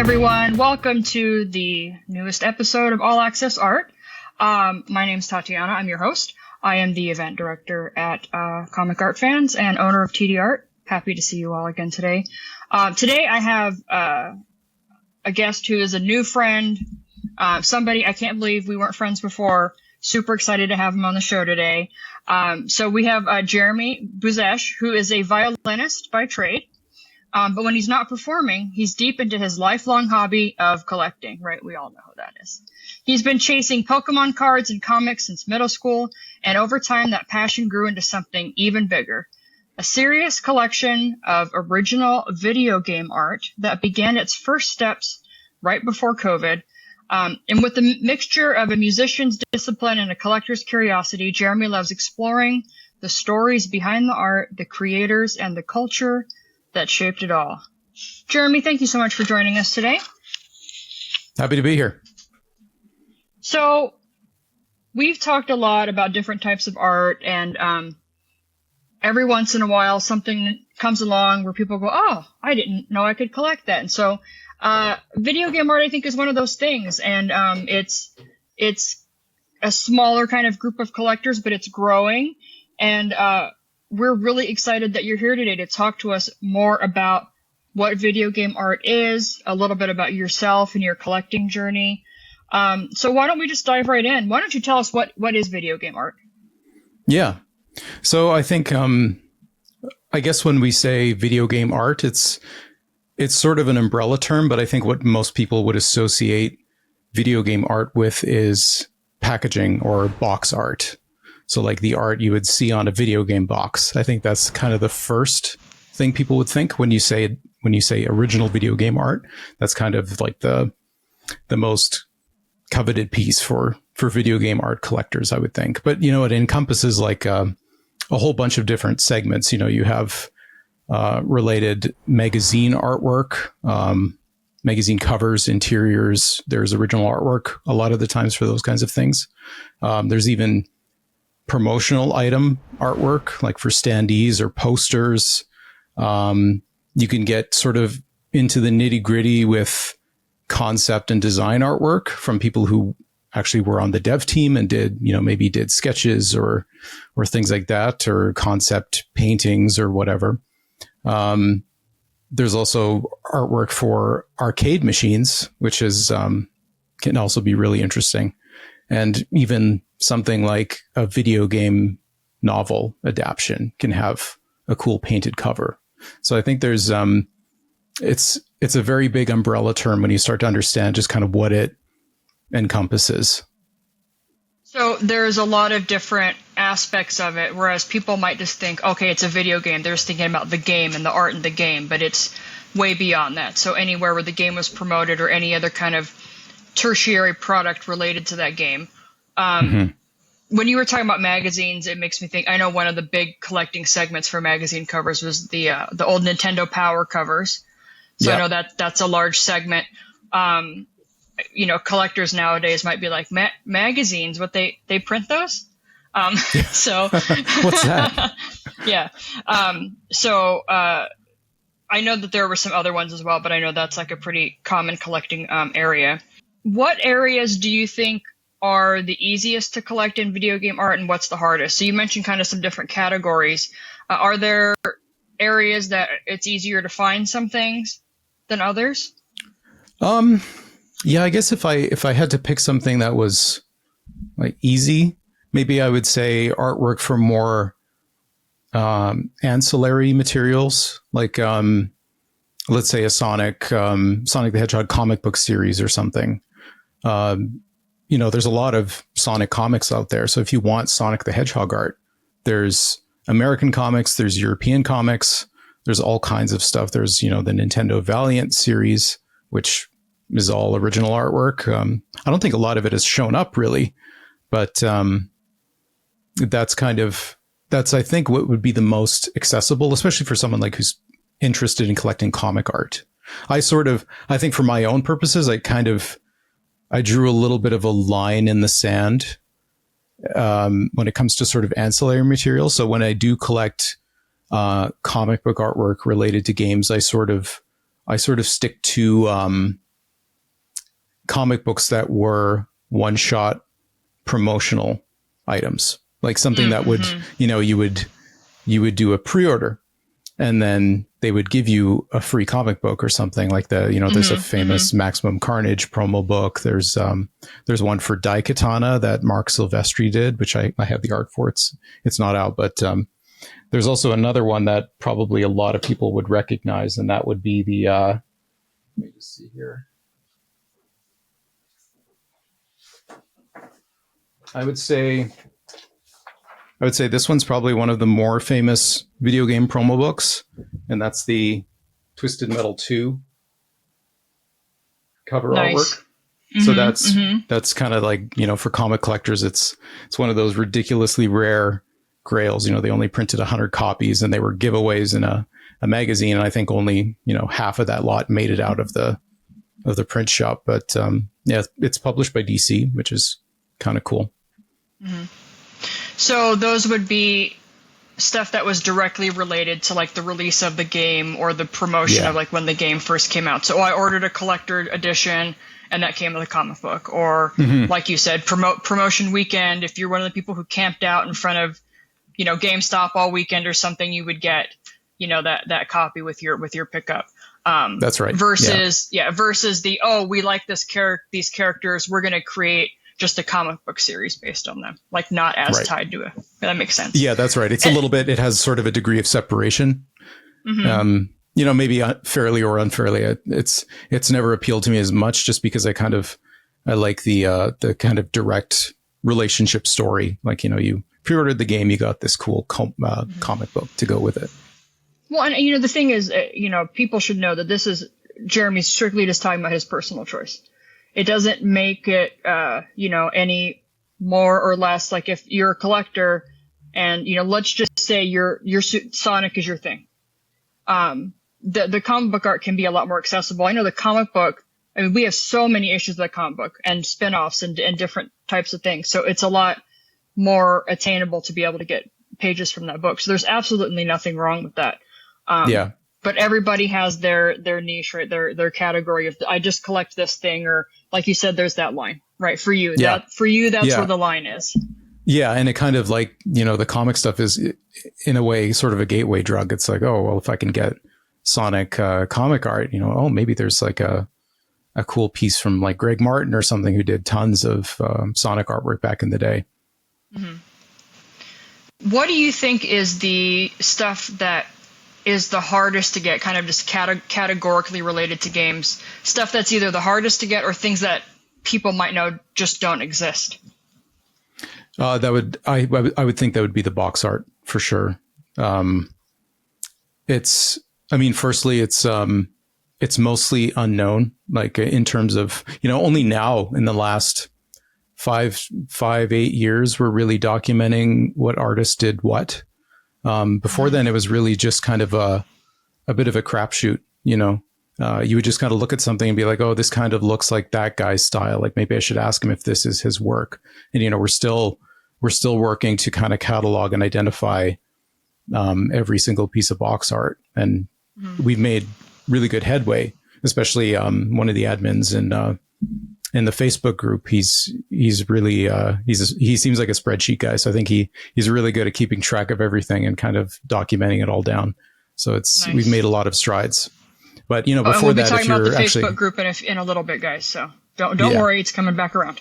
everyone. Welcome to the newest episode of All Access Art. My name's Tatiana. I'm your host. I am the event director at Comic Art Fans and owner of TD Art. Happy to see you all again today. Today I have a guest who is a new friend, somebody I can't believe we weren't friends before. Super excited to have him on the show today. So we have Jeremy Buzesh, who is a violinist by trade. But when he's not performing, he's deep into his lifelong hobby of collecting, right? We all know who that is. He's been chasing Pokemon cards and comics since middle school, and over time that passion grew into something even bigger. A serious collection of original video game art that began its first steps right before COVID. And with the mixture of a musician's discipline and a collector's curiosity, Jeremy loves exploring the stories behind the art, the creators, and the culture that shaped it all. Jeremy, thank you so much for joining us today. Happy to be here. So we've talked a lot about different types of art, and every once in a while something comes along where people go, oh, I didn't know I could collect that. And so video game art, I think, is one of those things. And it's a smaller kind of group of collectors, but it's growing. And we're really excited that you're here today to talk to us more about what video game art is, a little bit about yourself and your collecting journey. So why don't we just dive right in? Why don't you tell us what is video game art? Yeah. So I think, I guess when we say video game art, it's sort of an umbrella term, but I think what most people would associate video game art with is packaging or box art. So like the art you would see on a video game box. I think that's kind of the first thing people would think when you say original video game art. That's kind of like the most coveted piece for video game art collectors, I would think. But you know, it encompasses like a whole bunch of different segments. You know, you have related magazine artwork, magazine covers, interiors. There's original artwork a lot of the times for those kinds of things. There's even promotional item artwork, like for standees or posters. You can get sort of into the nitty gritty with concept and design artwork from people who actually were on the dev team and maybe did sketches or things like that, or concept paintings or whatever. There's also artwork for arcade machines, which can also be really interesting. And even something like a video game novel adaptation can have a cool painted cover. So I think there's, it's a very big umbrella term when you start to understand just kind of what it encompasses. So there's a lot of different aspects of it, whereas people might just think, okay, it's a video game. They're just thinking about the game and the art in the game, but it's way beyond that. So anywhere where the game was promoted or any other kind of tertiary product related to that game. When you were talking about magazines, it makes me think, I know one of the big collecting segments for magazine covers was the old Nintendo Power covers. So yep. I know that's a large segment. Collectors nowadays might be like, magazines, what they print those? So what's that? Yeah. I know that there were some other ones as well, but I know that's like a pretty common collecting area. What areas do you think are the easiest to collect in video game art, and what's the hardest? So you mentioned kind of some different categories. Are there areas that it's easier to find some things than others? Yeah, I guess if I had to pick something that was like easy, maybe I would say artwork for more ancillary materials, like let's say a Sonic the Hedgehog comic book series or something. There's a lot of Sonic comics out there. So if you want Sonic the Hedgehog art, there's American comics, there's European comics, there's all kinds of stuff. There's, the Nintendo Valiant series, which is all original artwork. I don't think a lot of it has shown up really, but that's I think what would be the most accessible, especially for someone like who's interested in collecting comic art. I think for my own purposes, I drew a little bit of a line in the sand when it comes to sort of ancillary material. So when I do collect comic book artwork related to games, I sort of stick to comic books that were one-shot promotional items, like something that would, you would do a pre-order and then they would give you a free comic book or something like that. There's a famous Maximum Carnage promo book. There's one for Daikatana that Mark Silvestri did, which I have the art for. It's not out, but there's also another one that probably a lot of people would recognize, and that would be the, let me just see here. I would say this one's probably one of the more famous video game promo books, and that's the Twisted Metal 2 cover artwork. So that's kind of like, for comic collectors, it's one of those ridiculously rare grails. They only printed 100 copies and they were giveaways in a magazine. And I think only, half of that lot made it out of the print shop. But it's published by DC, which is kind of cool. Mm-hmm. So those would be stuff that was directly related to like the release of the game or the promotion of like when the game first came out. So I ordered a collector edition and that came with a comic book, or like you said, promotion weekend. If you're one of the people who camped out in front of, GameStop all weekend or something, you would get, that copy with your pickup. That's right. Versus the, we like these characters, we're going to create just a comic book series based on them, like not as tied to it. That makes sense. Yeah, that's right. It's a little bit, it has sort of a degree of separation. Maybe fairly or unfairly. It's never appealed to me as much, just because I like the kind of direct relationship story. Like, you pre-ordered the game, you got this cool comic book to go with it. Well, and the thing is, people should know that this is Jeremy strictly just talking about his personal choice. It doesn't make it, any more or less. Like if you're a collector and, let's just say your Sonic is your thing. The comic book art can be a lot more accessible. I know the comic book, we have so many issues of the comic book and spin-offs and different types of things. So it's a lot more attainable to be able to get pages from that book. So there's absolutely nothing wrong with that. But everybody has their niche, right? Their category of, I just collect this thing, or like you said, there's that line, right? For you, that's where the line is. Yeah. And it kind of like, the comic stuff is in a way sort of a gateway drug. It's like, oh, well, if I can get Sonic comic art, maybe there's like a cool piece from like Greg Martin or something, who did tons of Sonic artwork back in the day. Mm-hmm. What do you think is the stuff that is the hardest to get, kind of just categorically related to games, stuff that's either the hardest to get or things that people might know just don't exist? I would think that would be the box art for sure. Firstly, it's mostly unknown, like in terms of, only now in the last 8 years, we're really documenting what artists did what. Before then, it was really just kind of a bit of a crapshoot. You would just kind of look at something and be like, oh, this kind of looks like that guy's style. Like maybe I should ask him if this is his work. And, we're still working to kind of catalog and identify every single piece of box art. And we've made really good headway, especially one of the admins in the Facebook group. He's really he seems like a spreadsheet guy. So I think he's really good at keeping track of everything and kind of documenting it all down. So nice. We've made a lot of strides. But before we'll that, be talking about the Facebook group in a little bit, guys. So don't worry, it's coming back around.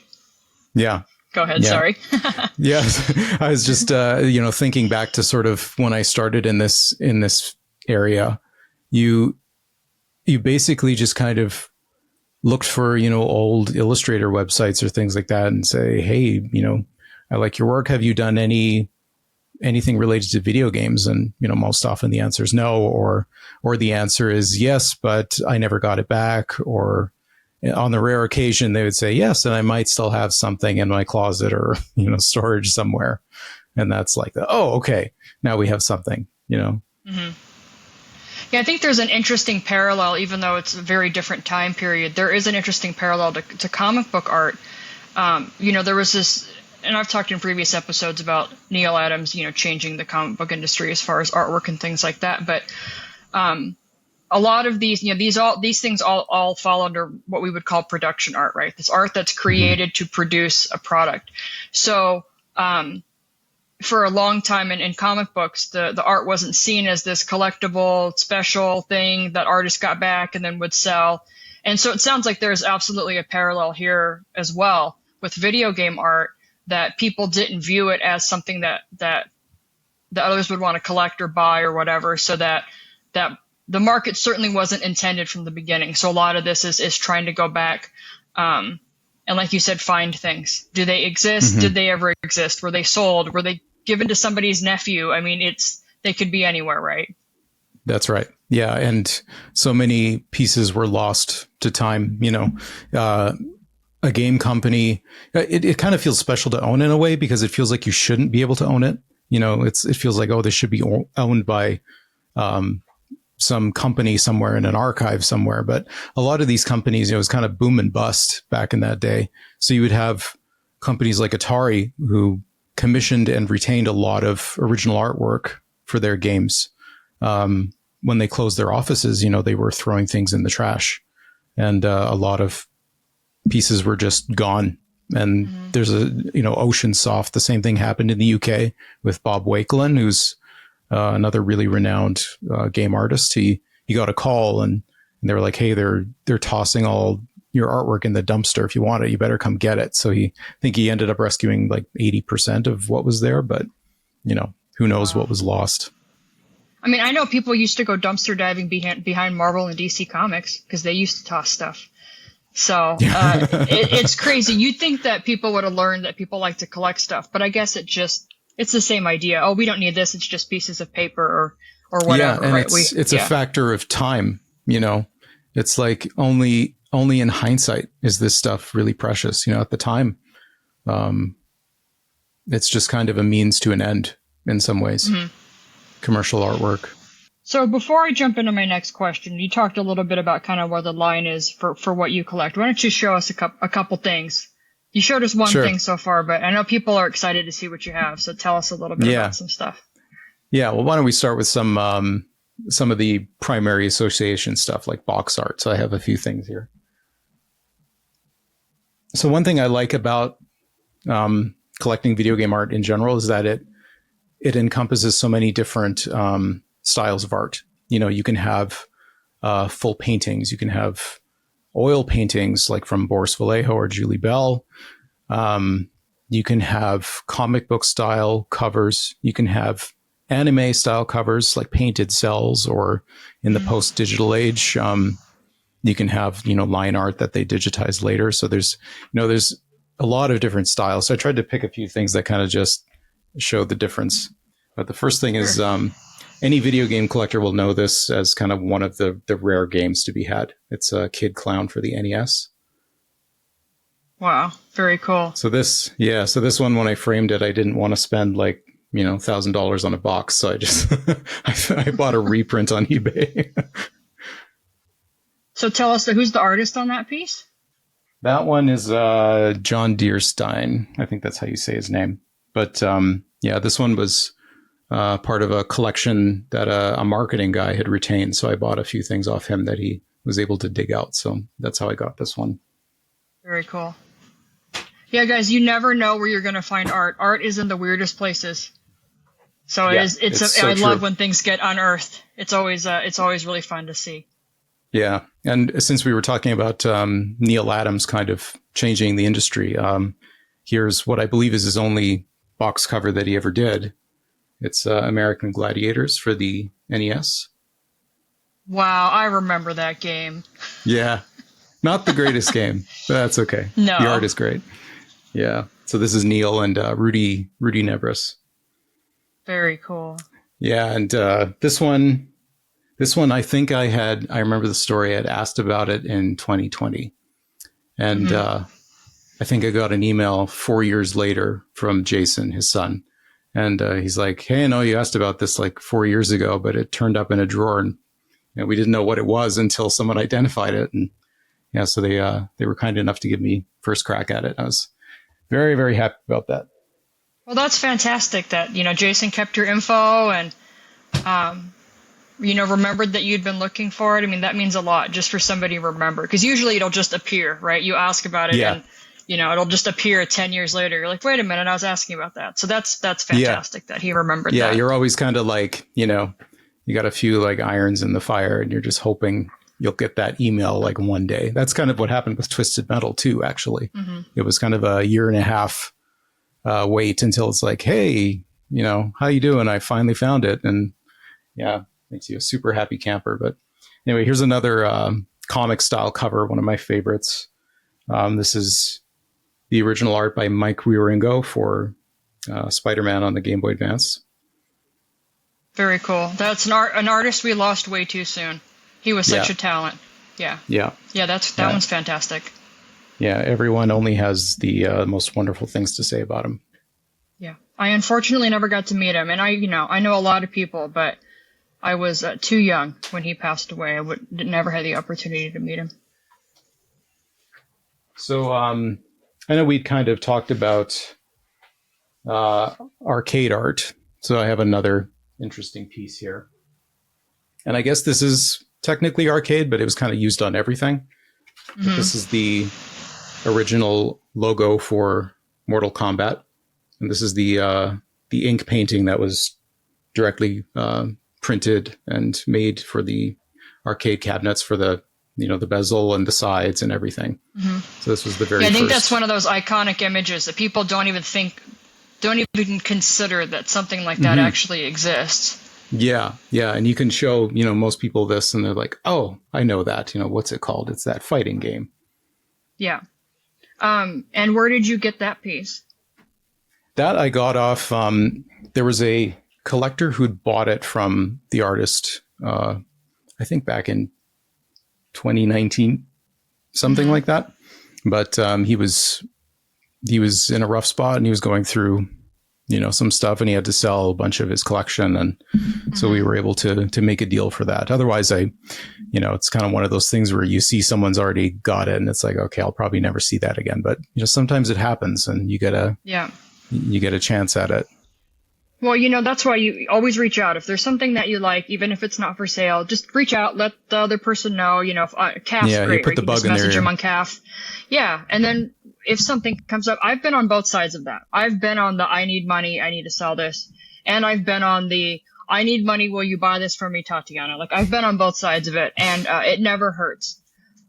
Yeah. Go ahead. Yeah. Sorry. Yeah, I was just thinking back to sort of when I started in this area. You basically just kind of looked for, old Illustrator websites or things like that and say, hey, I like your work. Have you done anything related to video games? And, most often the answer is no, or the answer is yes, but I never got it back. Or on the rare occasion they would say yes, and I might still have something in my closet or, storage somewhere. And that's like, oh, okay, now we have something, Mm-hmm. Yeah, I think there's an interesting parallel, even though it's a very different time period. There is an interesting parallel to comic book art. There was this, and I've talked in previous episodes about Neil Adams, changing the comic book industry as far as artwork and things like that. But a lot of these, these things all fall under what we would call production art, right? This art that's created to produce a product. So, for a long time in comic books, the art wasn't seen as this collectible special thing that artists got back and then would sell. And so it sounds like there's absolutely a parallel here as well with video game art, that people didn't view it as something that others would want to collect or buy or whatever. So that the market certainly wasn't intended from the beginning. So a lot of this is trying to go back, and like you said, find things. Do they exist? Mm-hmm. Did they ever exist? Were they sold? Were they given to somebody's nephew? I mean, they could be anywhere, right? That's right. Yeah. And so many pieces were lost to time, a game company, it kind of feels special to own in a way, because it feels like you shouldn't be able to own it. It feels like, oh, this should be owned by, some company somewhere in an archive somewhere. But a lot of these companies, it was kind of boom and bust back in that day. So you would have companies like Atari who commissioned and retained a lot of original artwork for their games. When they closed their offices, they were throwing things in the trash, and a lot of pieces were just gone. And there's Ocean Soft. The same thing happened in the UK with Bob Wakelin, who's another really renowned game artist. He got a call, and they were like, "Hey, they're tossing all your artwork in the dumpster. If you want it, you better come get it." So I think he ended up rescuing like 80% of what was there, but who knows what was lost. I mean, I know people used to go dumpster diving behind Marvel and DC Comics because they used to toss stuff. So it's crazy. You'd think that people would have learned that people like to collect stuff, but I guess it's the same idea. Oh, we don't need this. It's just pieces of paper or whatever. Yeah, and right? it's a factor of time. It's like only in hindsight is this stuff really precious. At the time, it's just kind of a means to an end in some ways. Mm-hmm. Commercial artwork. So before I jump into my next question, you talked a little bit about kind of where the line is for what you collect. Why don't you show us a couple things? You showed us one thing so far, but I know people are excited to see what you have. So tell us a little bit about some stuff. Yeah. Well, why don't we start with some of the primary association stuff like box art. So I have a few things here. So one thing I like about collecting video game art in general is that it encompasses so many different styles of art. You can have full paintings. You can have oil paintings like from Boris Vallejo or Julie Bell. You can have comic book style covers. You can have anime style covers like painted cells, or in the post-digital age, you can have, line art that they digitize later. So there's a lot of different styles. So I tried to pick a few things that kind of just show the difference. But the first thing is, any video game collector will know this as kind of one of the rare games to be had. It's a Kid Clown for the NES. Wow, very cool. So this one, when I framed it, I didn't want to spend like, $1,000 on a box. So I just, I bought a reprint on eBay. So tell us, who's the artist on that piece? That one is John Deerstein. I think that's how you say his name. But this one was part of a collection that a marketing guy had retained. So I bought a few things off him that he was able to dig out. So that's how I got this one. Very cool. Yeah, guys, you never know where you're going to find art. Art is in the weirdest places. So I love when things get unearthed. It's always really fun to see. Yeah. And since we were talking about Neil Adams kind of changing the industry, here's what I believe is his only box cover that he ever did. It's American Gladiators for the NES. Wow, I remember that game. Yeah. Not the greatest game, but that's okay. No. The art is great. Yeah. So this is Neil and Rudy Nebris. Very cool. Yeah. And this one, I think I remember the story. I had asked about it in 2020. And I think I got an email 4 years later from Jason, his son. And he's like, "Hey, I know you asked about this like 4 years ago, but it turned up in a drawer and we didn't know what it was until someone identified it." And yeah, so they were kind enough to give me first crack at it. I was very, very happy about that. Well, that's fantastic that, Jason kept your info, and remembered that you'd been looking for it. I mean, that means a lot just for somebody to remember, because usually it'll just appear, right? You ask about it Yeah. and, it'll just appear 10 years later. You're like, wait a minute, I was asking about that. So that's Yeah. fantastic that he remembered Yeah. that. You're always kind of like, you got a few like irons in the fire and you're just hoping you'll get that email like one day. That's kind of what happened with Twisted Metal too, actually. Mm-hmm. It was kind of a year and a half wait until it's like, hey, how you doing? I finally found it. And yeah, makes you a super happy camper. But anyway, here's another comic style cover, one of my favorites. This is the original art by Mike Wieringo for Spider-Man on the Game Boy Advance. Very cool. That's an artist we lost way too soon. He was such a talent. Yeah. Yeah. Yeah, that one's fantastic. Yeah, everyone only has the most wonderful things to say about him. Yeah. I unfortunately never got to meet him, and I know a lot of people, but I was too young when he passed away. I never had the opportunity to meet him. So I know we'd kind of talked about arcade art. So I have another interesting piece here. And I guess this is technically arcade, but it was kind of used on everything. Mm-hmm. This is the original logo for Mortal Kombat. And this is the ink painting that was directly printed and made for the arcade cabinets for the bezel and the sides and everything. Mm-hmm. So this was the very I think first. That's one of those iconic images that people don't even consider that something like that actually exists. Yeah. Yeah. And you can show, most people this and they're like, oh, I know that, what's it called? It's that fighting game. Yeah. And where did you get that piece? That I got off, there was a collector who'd bought it from the artist, I think back in 2019, something like that. But he was in a rough spot and he was going through, some stuff, and he had to sell a bunch of his collection. And so we were able to make a deal for that. Otherwise, it's kind of one of those things where you see someone's already got it and it's like, okay, I'll probably never see that again. But, sometimes it happens and you get a chance at it. Well, that's why you always reach out. If there's something that you like, even if it's not for sale, just reach out, let the other person know, if CAF's great, you put the bug in there. Message them on CAF. Yeah. And then if something comes up, I've been on both sides of that. I've been on the, I need money, I need to sell this. And I've been on the, I need money, will you buy this for me, Tatiana? Like, I've been on both sides of it, and it never hurts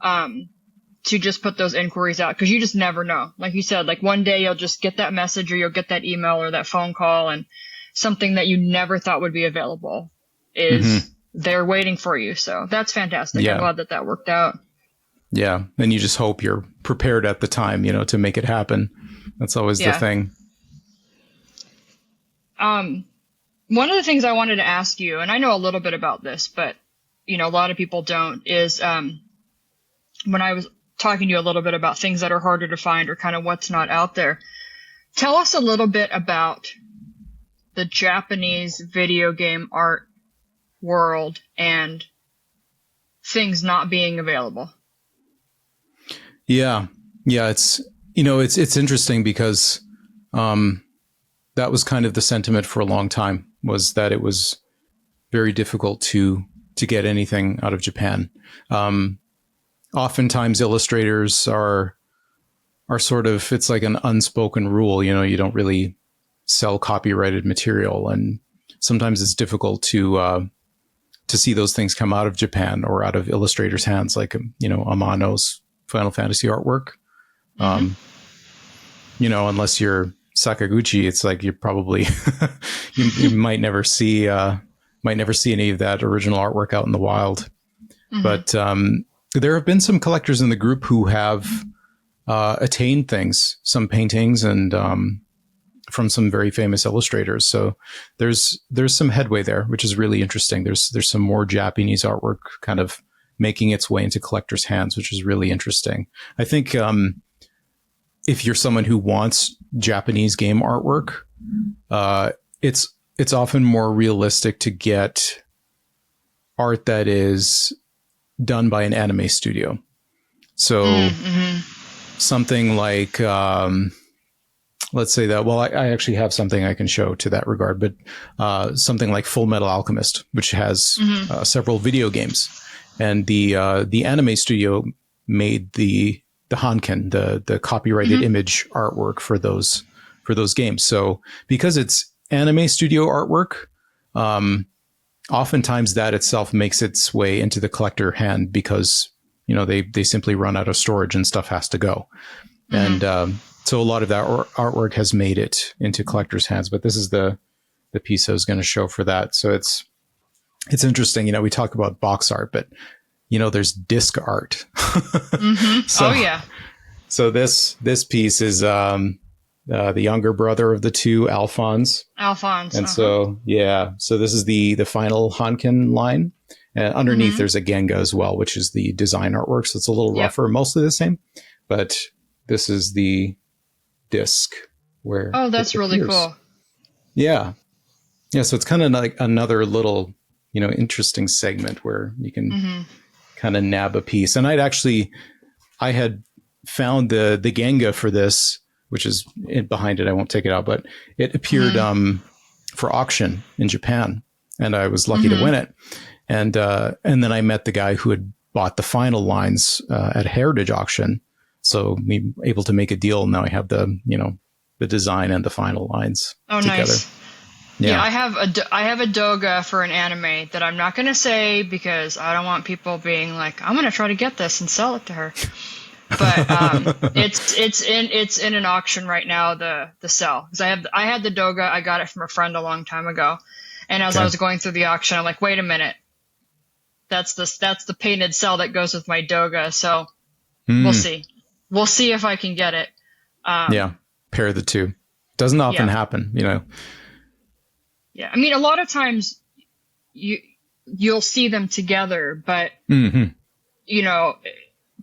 to just put those inquiries out, because you just never know. Like you said, like one day you'll just get that message or you'll get that email or that phone call, and something that you never thought would be available is there waiting for you. So that's fantastic. Yeah. I'm glad that worked out. Yeah. And you just hope you're prepared at the time, to make it happen. That's always the thing. One of the things I wanted to ask you, and I know a little bit about this, but, a lot of people don't, is when I was talking to you a little bit about things that are harder to find or kind of what's not out there, tell us a little bit about the Japanese video game art world and things not being available. Yeah. Yeah. It's interesting because that was kind of the sentiment for a long time, was that it was very difficult to get anything out of Japan. Oftentimes illustrators are sort of, it's like an unspoken rule, you don't really sell copyrighted material. And sometimes it's difficult to see those things come out of Japan or out of illustrators' hands, like, Amano's Final Fantasy artwork. Unless you're Sakaguchi, it's like you're probably, you might never see any of that original artwork out in the wild. But there have been some collectors in the group who have attained things, some paintings and from some very famous illustrators. So there's some headway there, which is really interesting. There's some more Japanese artwork kind of making its way into collectors' hands, which is really interesting. I think if you're someone who wants Japanese game artwork, it's often more realistic to get art that is done by an anime studio. So something like let's say that, well, I actually have something I can show to that regard, but something like Full Metal Alchemist, which has several video games. And the anime studio made the Hanken, the copyrighted image artwork for those games. So because it's anime studio artwork, oftentimes that itself makes its way into the collector hand because, you know, they simply run out of storage and stuff has to go. And so a lot of that artwork has made it into collectors' hands. But this is the piece I was going to show for that. So it's interesting. You know, we talk about box art, but, you know, there's disc art. So, oh, yeah. So this piece is the younger brother of the two, Alphonse. And so, yeah. So this is the final Hanken line. And underneath there's a Genga as well, which is the design artwork. So it's a little rougher, mostly the same. But this is the disc where that's really cool. Yeah. So it's kind of like another little, you know, interesting segment where you can kind of nab a piece. And I had found the Genga for this, which is behind it. I won't take it out, but it appeared for auction in Japan, and I was lucky to win it. And then I met the guy who had bought the final lines at a heritage auction. So we were able to make a deal. Now I have the design and the final lines together. Nice. Yeah, I have a Doga for an anime that I'm not going to say because I don't want people being like, I'm going to try to get this and sell it to her. But it's in an auction right now, the sell, because I had the Doga. I got it from a friend a long time ago, and as I was going through the auction, I'm like, wait a minute, that's the painted cell that goes with my Doga. So we'll see if I can get it. Pair the two. Doesn't often happen, you know. Yeah, I mean, a lot of times you'll see them together, but you know,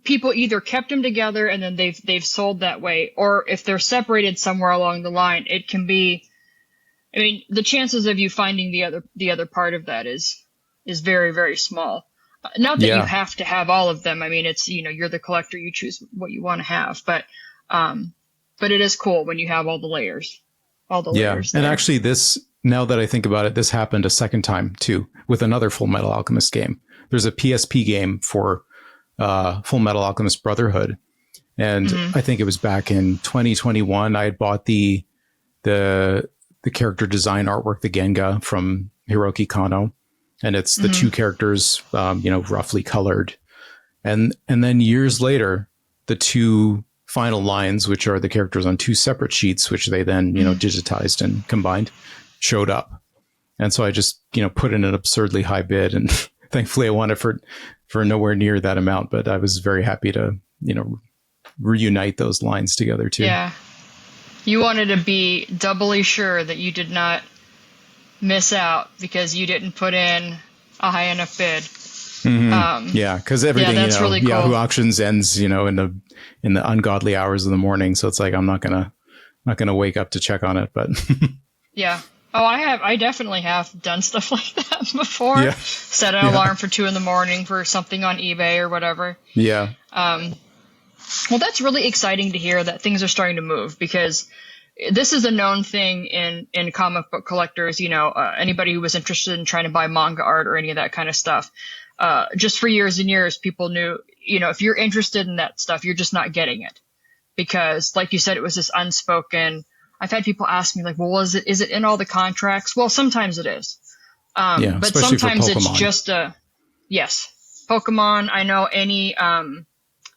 people either kept them together and then they've sold that way, or if they're separated somewhere along the line, it can be. I mean, the chances of you finding the other part of that is very, very small. Not that you have to have all of them. I mean, it's, you know, you're the collector, you choose what you want to have, but it is cool when you have all the layers. Layers there. And actually now that I think about it, this happened a second time too with another Full Metal Alchemist game. There's a PSP game for Full Metal Alchemist Brotherhood, and I think it was back in 2021. I had bought the character design artwork, the Genga from Hiroki Kano, and it's the two characters, you know, roughly colored, and then years later, the two final lines, which are the characters on two separate sheets, which they then, you know, digitized and combined, showed up. And so I just, you know, put in an absurdly high bid, and thankfully I won it for nowhere near that amount, but I was very happy to, you know, reunite those lines together too. Yeah. You wanted to be doubly sure that you did not miss out because you didn't put in a high enough bid. Because everything, you know, really cool. Yahoo Auctions ends, you know, in the ungodly hours of the morning. So it's like, I'm not gonna wake up to check on it, but yeah. Oh, I definitely have done stuff like that before. Yeah. Set an alarm for 2 a.m. for something on eBay or whatever. Yeah. Well, that's really exciting to hear that things are starting to move, because this is a known thing in comic book collectors. You know, anybody who was interested in trying to buy manga art or any of that kind of stuff. Just for years and years, people knew, you know, if you're interested in that stuff, you're just not getting it, because, like you said, it was this unspoken. I've had people ask me, like, well, is it in all the contracts? Well, sometimes it is. But sometimes it's just Pokemon. I know any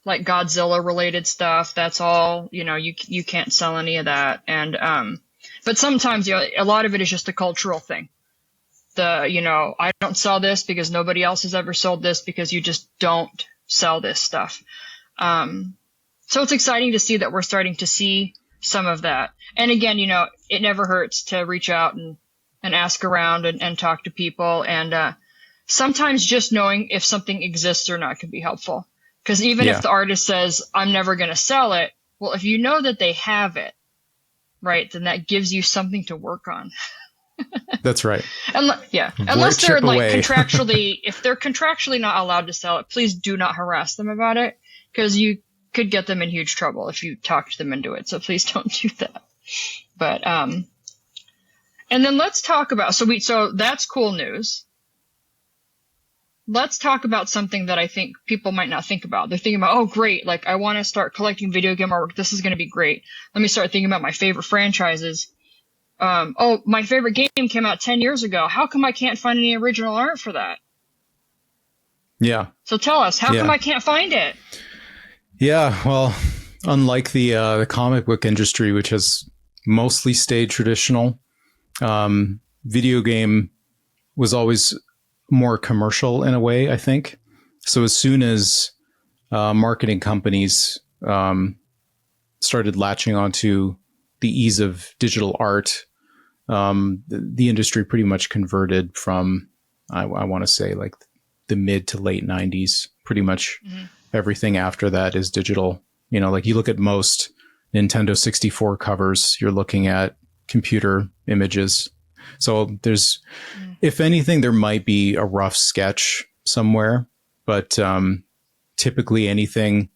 like Godzilla related stuff, that's all, you know, you can't sell any of that. And but sometimes, you know, a lot of it is just a cultural thing. You know, I don't sell this because nobody else has ever sold this, because you just don't sell this stuff. So it's exciting to see that we're starting to see some of that. And again, you know, it never hurts to reach out and ask around and talk to people. And sometimes just knowing if something exists or not can be helpful. Because even if the artist says, I'm never going to sell it, well, if you know that they have it, right, then that gives you something to work on. That's right. Unless they're like contractually, if they're contractually not allowed to sell it, please do not harass them about it, because you could get them in huge trouble if you talked them into it. So please don't do that. But and then let's talk about so that's cool news. Let's talk about something that I think people might not think about. They're thinking about, oh, great, like I want to start collecting video game artwork. This is going to be great. Let me start thinking about my favorite franchises. Oh, my favorite game came out 10 years ago. How come I can't find any original art for that? Yeah. So tell us, how come I can't find it? Yeah, well, unlike the comic book industry, which has mostly stayed traditional, video game was always more commercial in a way, I think. So as soon as marketing companies started latching onto the ease of digital art, the industry pretty much converted from, I want to say, like the mid to late 90s. Pretty much everything after that is digital. You know, like you look at most Nintendo 64 covers, you're looking at computer images. So there's, if anything, there might be a rough sketch somewhere, but typically anything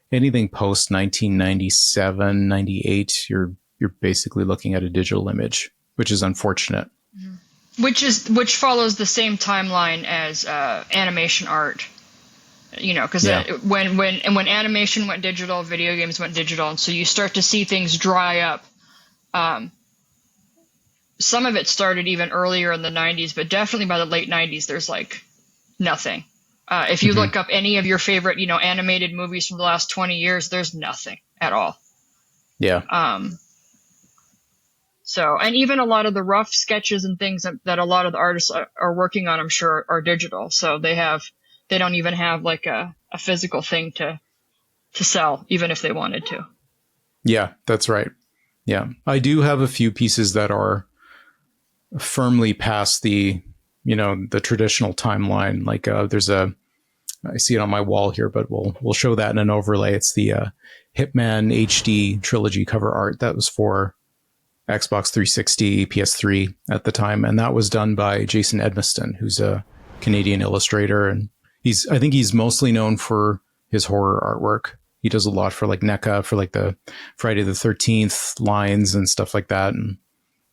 post 1997, 98, you're basically looking at a digital image, which is unfortunate. Which follows the same timeline as animation art, you know, because when animation went digital, video games went digital, and so you start to see things dry up. Some of it started even earlier in the 90s, but definitely by the late 90s, there's like nothing. If you look up any of your favorite, you know, animated movies from the last 20 years, there's nothing at all. Yeah. So, and even a lot of the rough sketches and things that a lot of the artists are working on, I'm sure, are digital. So they don't even have like a physical thing to sell, even if they wanted to. Yeah, that's right. Yeah. I do have a few pieces that are firmly past the traditional timeline. Like I see it on my wall here, but we'll show that in an overlay. It's the Hitman HD trilogy cover art that was for Xbox 360, PS3 at the time, and that was done by Jason Edmiston, who's a Canadian illustrator, and I think he's mostly known for his horror artwork. He does a lot for like NECA, for like the Friday the 13th lines and stuff like that, and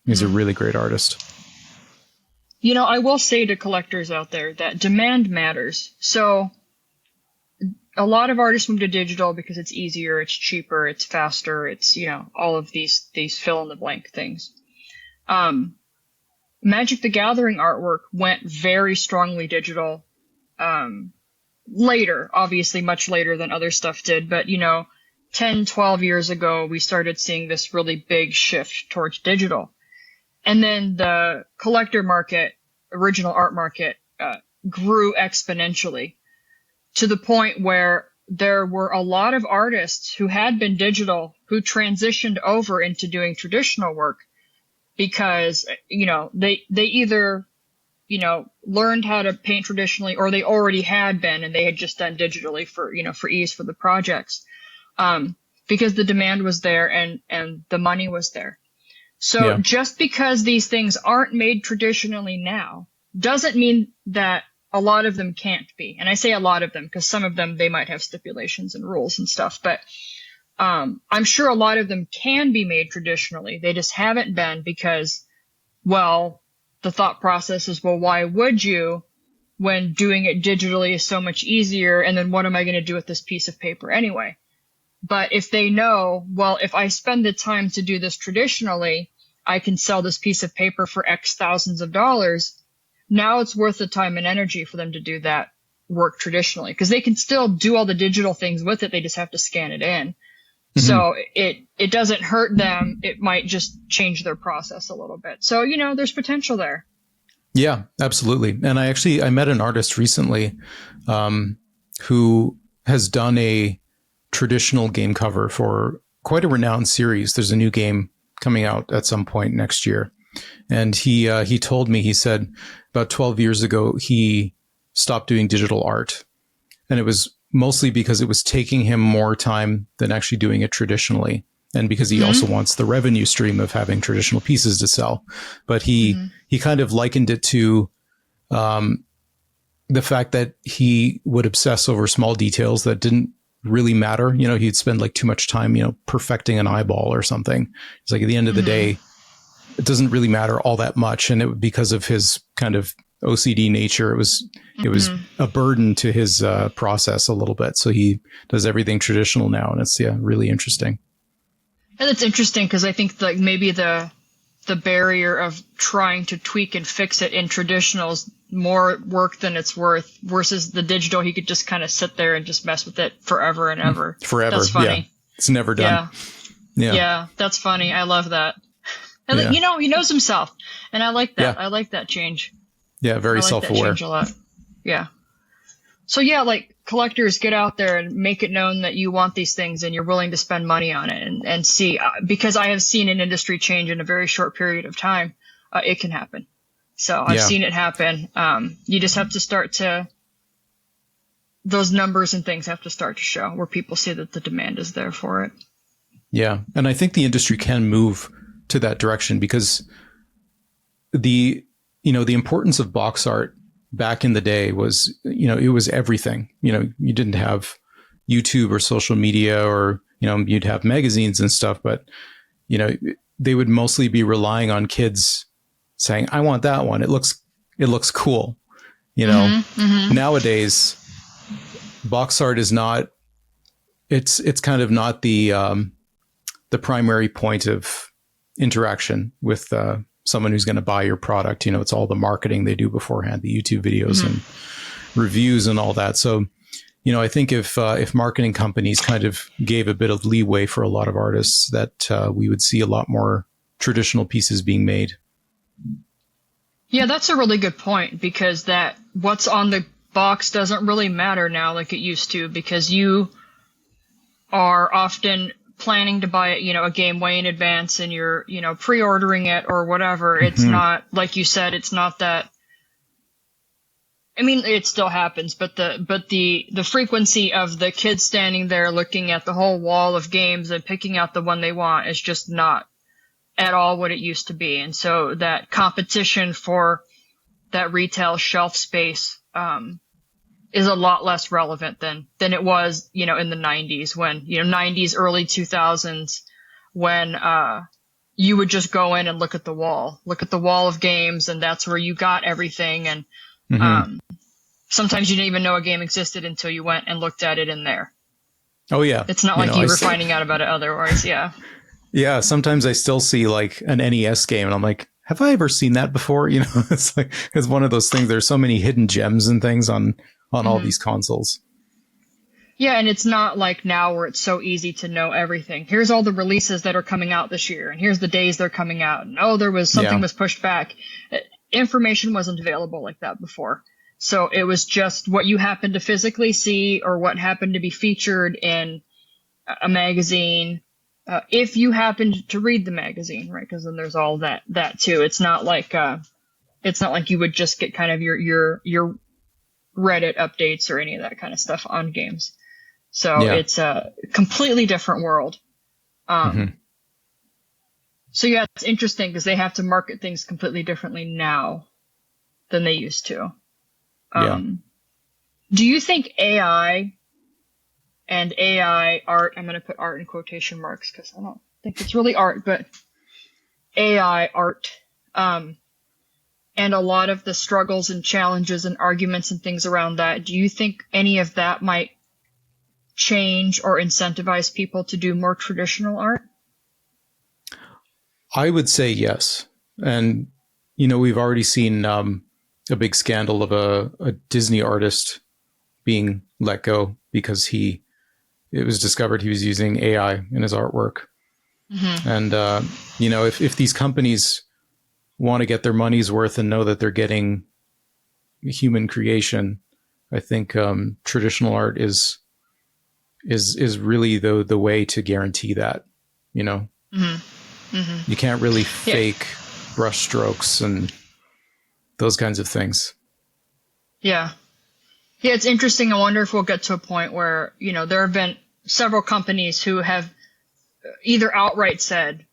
he's a really great artist. You know, I will say to collectors out there that demand matters. So a lot of artists move to digital because it's easier, it's cheaper, it's faster, it's, you know, all of these fill in the blank things. Magic the Gathering artwork went very strongly digital later, obviously much later than other stuff did. But, you know, 10, 12 years ago, we started seeing this really big shift towards digital. And then the collector market, original art market, grew exponentially, to the point where there were a lot of artists who had been digital who transitioned over into doing traditional work because, you know, they either, you know, learned how to paint traditionally, or they already had been and they had just done digitally for, you know, for ease for the projects, because the demand was there and the money was there. So just because these things aren't made traditionally now doesn't mean that a lot of them can't be. And I say a lot of them because some of them, they might have stipulations and rules and stuff, but I'm sure a lot of them can be made traditionally. They just haven't been because, well, the thought process is, well, why would you when doing it digitally is so much easier? And then what am I going to do with this piece of paper anyway? But if they know, well, if I spend the time to do this traditionally, I can sell this piece of paper for X thousands of dollars. Now it's worth the time and energy for them to do that work traditionally, because they can still do all the digital things with it. They just have to scan it in. So it doesn't hurt them. It might just change their process a little bit. So, you know, there's potential there. Yeah, absolutely. And I met an artist recently who has done a traditional game cover for quite a renowned series. There's a new game coming out at some point next year. And he told me, he said about 12 years ago, he stopped doing digital art. And it was mostly because it was taking him more time than actually doing it traditionally. And because he also wants the revenue stream of having traditional pieces to sell. But he kind of likened it to the fact that he would obsess over small details that didn't really matter. He'd spend like too much time, perfecting an eyeball or something. It's like at the end of the day, it doesn't really matter all that much. And because of his kind of OCD nature, it was a burden to his process a little bit. So he does everything traditional now, and it's really interesting. And it's interesting because I think like maybe the barrier of trying to tweak and fix it in traditional is more work than it's worth, versus the digital. He could just kind of sit there and just mess with it forever and ever. Forever. That's funny. Yeah. It's never done. Yeah. That's funny. I love that. And he knows himself, and I like that. I like that change. Yeah. Very self-aware. That change a lot. Yeah. So like collectors, get out there and make it known that you want these things and you're willing to spend money on it, and see, because I have seen an industry change in a very short period of time. It can happen. So I've seen it happen. You just have to those numbers and things have to start to show where people see that the demand is there for it. Yeah. And I think the industry can move to that direction, because the importance of box art back in the day was, it was everything. You didn't have YouTube or social media, or, you'd have magazines and stuff, but, they would mostly be relying on kids saying, I want that one. It looks cool. Nowadays, box art is not, it's kind of not the primary point of interaction with, someone who's going to buy your product. It's all the marketing they do beforehand, the YouTube videos and reviews and all that. So, I think if marketing companies kind of gave a bit of leeway for a lot of artists, that we would see a lot more traditional pieces being made. Yeah, that's a really good point, because that what's on the box doesn't really matter now like it used to, because you are often planning to buy it, a game way in advance, and you're, pre-ordering it or whatever. It's not, like you said, it's not that. I mean, it still happens, but the frequency of the kids standing there looking at the whole wall of games and picking out the one they want is just not at all what it used to be. And so that competition for that retail shelf space, is a lot less relevant than it was, in the 90s, when, 90s, early 2000s, when, you would just go in and look at the wall of games, and that's where you got everything. And, sometimes you didn't even know a game existed until you went and looked at it in there. Oh yeah. It's not like you were finding out about it otherwise. Yeah. Yeah. Sometimes I still see like an NES game and I'm like, have I ever seen that before? It's like, it's one of those things. There's so many hidden gems and things on all these consoles. Yeah, and it's not like now where it's so easy to know everything. Here's all the releases that are coming out this year, and here's the days they're coming out. And there was something was pushed back. Information wasn't available like that before. So it was just what you happened to physically see, or what happened to be featured in a magazine. If you happened to read the magazine, right? Because then there's all that too. It's not like you would just get kind of your Reddit updates or any of that kind of stuff on games. So it's a completely different world. So it's interesting because they have to market things completely differently now than they used to. Do you think AI and AI art, I'm going to put art in quotation marks because I don't think it's really art, but AI art, and a lot of the struggles and challenges and arguments and things around that, do you think any of that might change or incentivize people to do more traditional art? I would say yes. And, we've already seen a big scandal of a Disney artist being let go because it was discovered he was using AI in his artwork. And, if these companies want to get their money's worth and know that they're getting human creation, I think traditional art is really the way to guarantee that. You can't really fake brush strokes and those kinds of things. Yeah, it's interesting. I wonder if we'll get to a point where there have been several companies who have either outright said,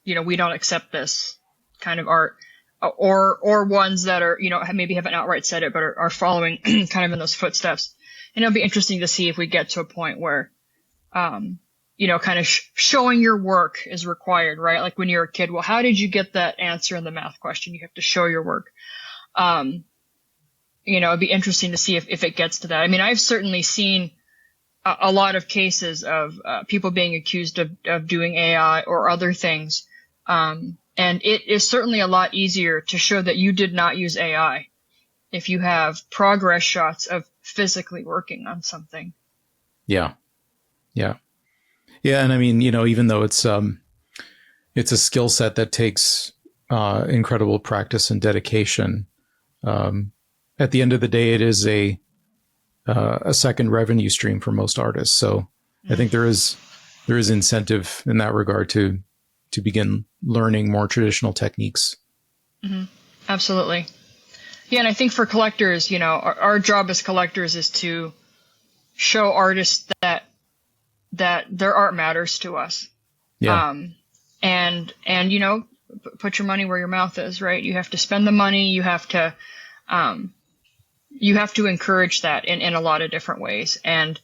we don't accept this kind of art, or ones that are, maybe haven't outright said it, but are following kind of in those footsteps. And it'll be interesting to see if we get to a point where kind of showing your work is required, right? Like when you're a kid, well, how did you get that answer in the math question? You have to show your work. It'd be interesting to see if it gets to that. I mean, I've certainly seen a lot of cases of people being accused of doing AI or other things. And it is certainly a lot easier to show that you did not use AI if you have progress shots of physically working on something. Yeah. Yeah. Yeah. And I mean, even though it's a skill set that takes incredible practice and dedication, at the end of the day, it is a second revenue stream for most artists. So I think there is incentive in that regard to begin learning more traditional techniques. Mm-hmm. Absolutely. Yeah. And I think for collectors, our job as collectors is to show artists that their art matters to us. Yeah. And put your money where your mouth is, right? You have to spend the money. You have to encourage that in a lot of different ways, and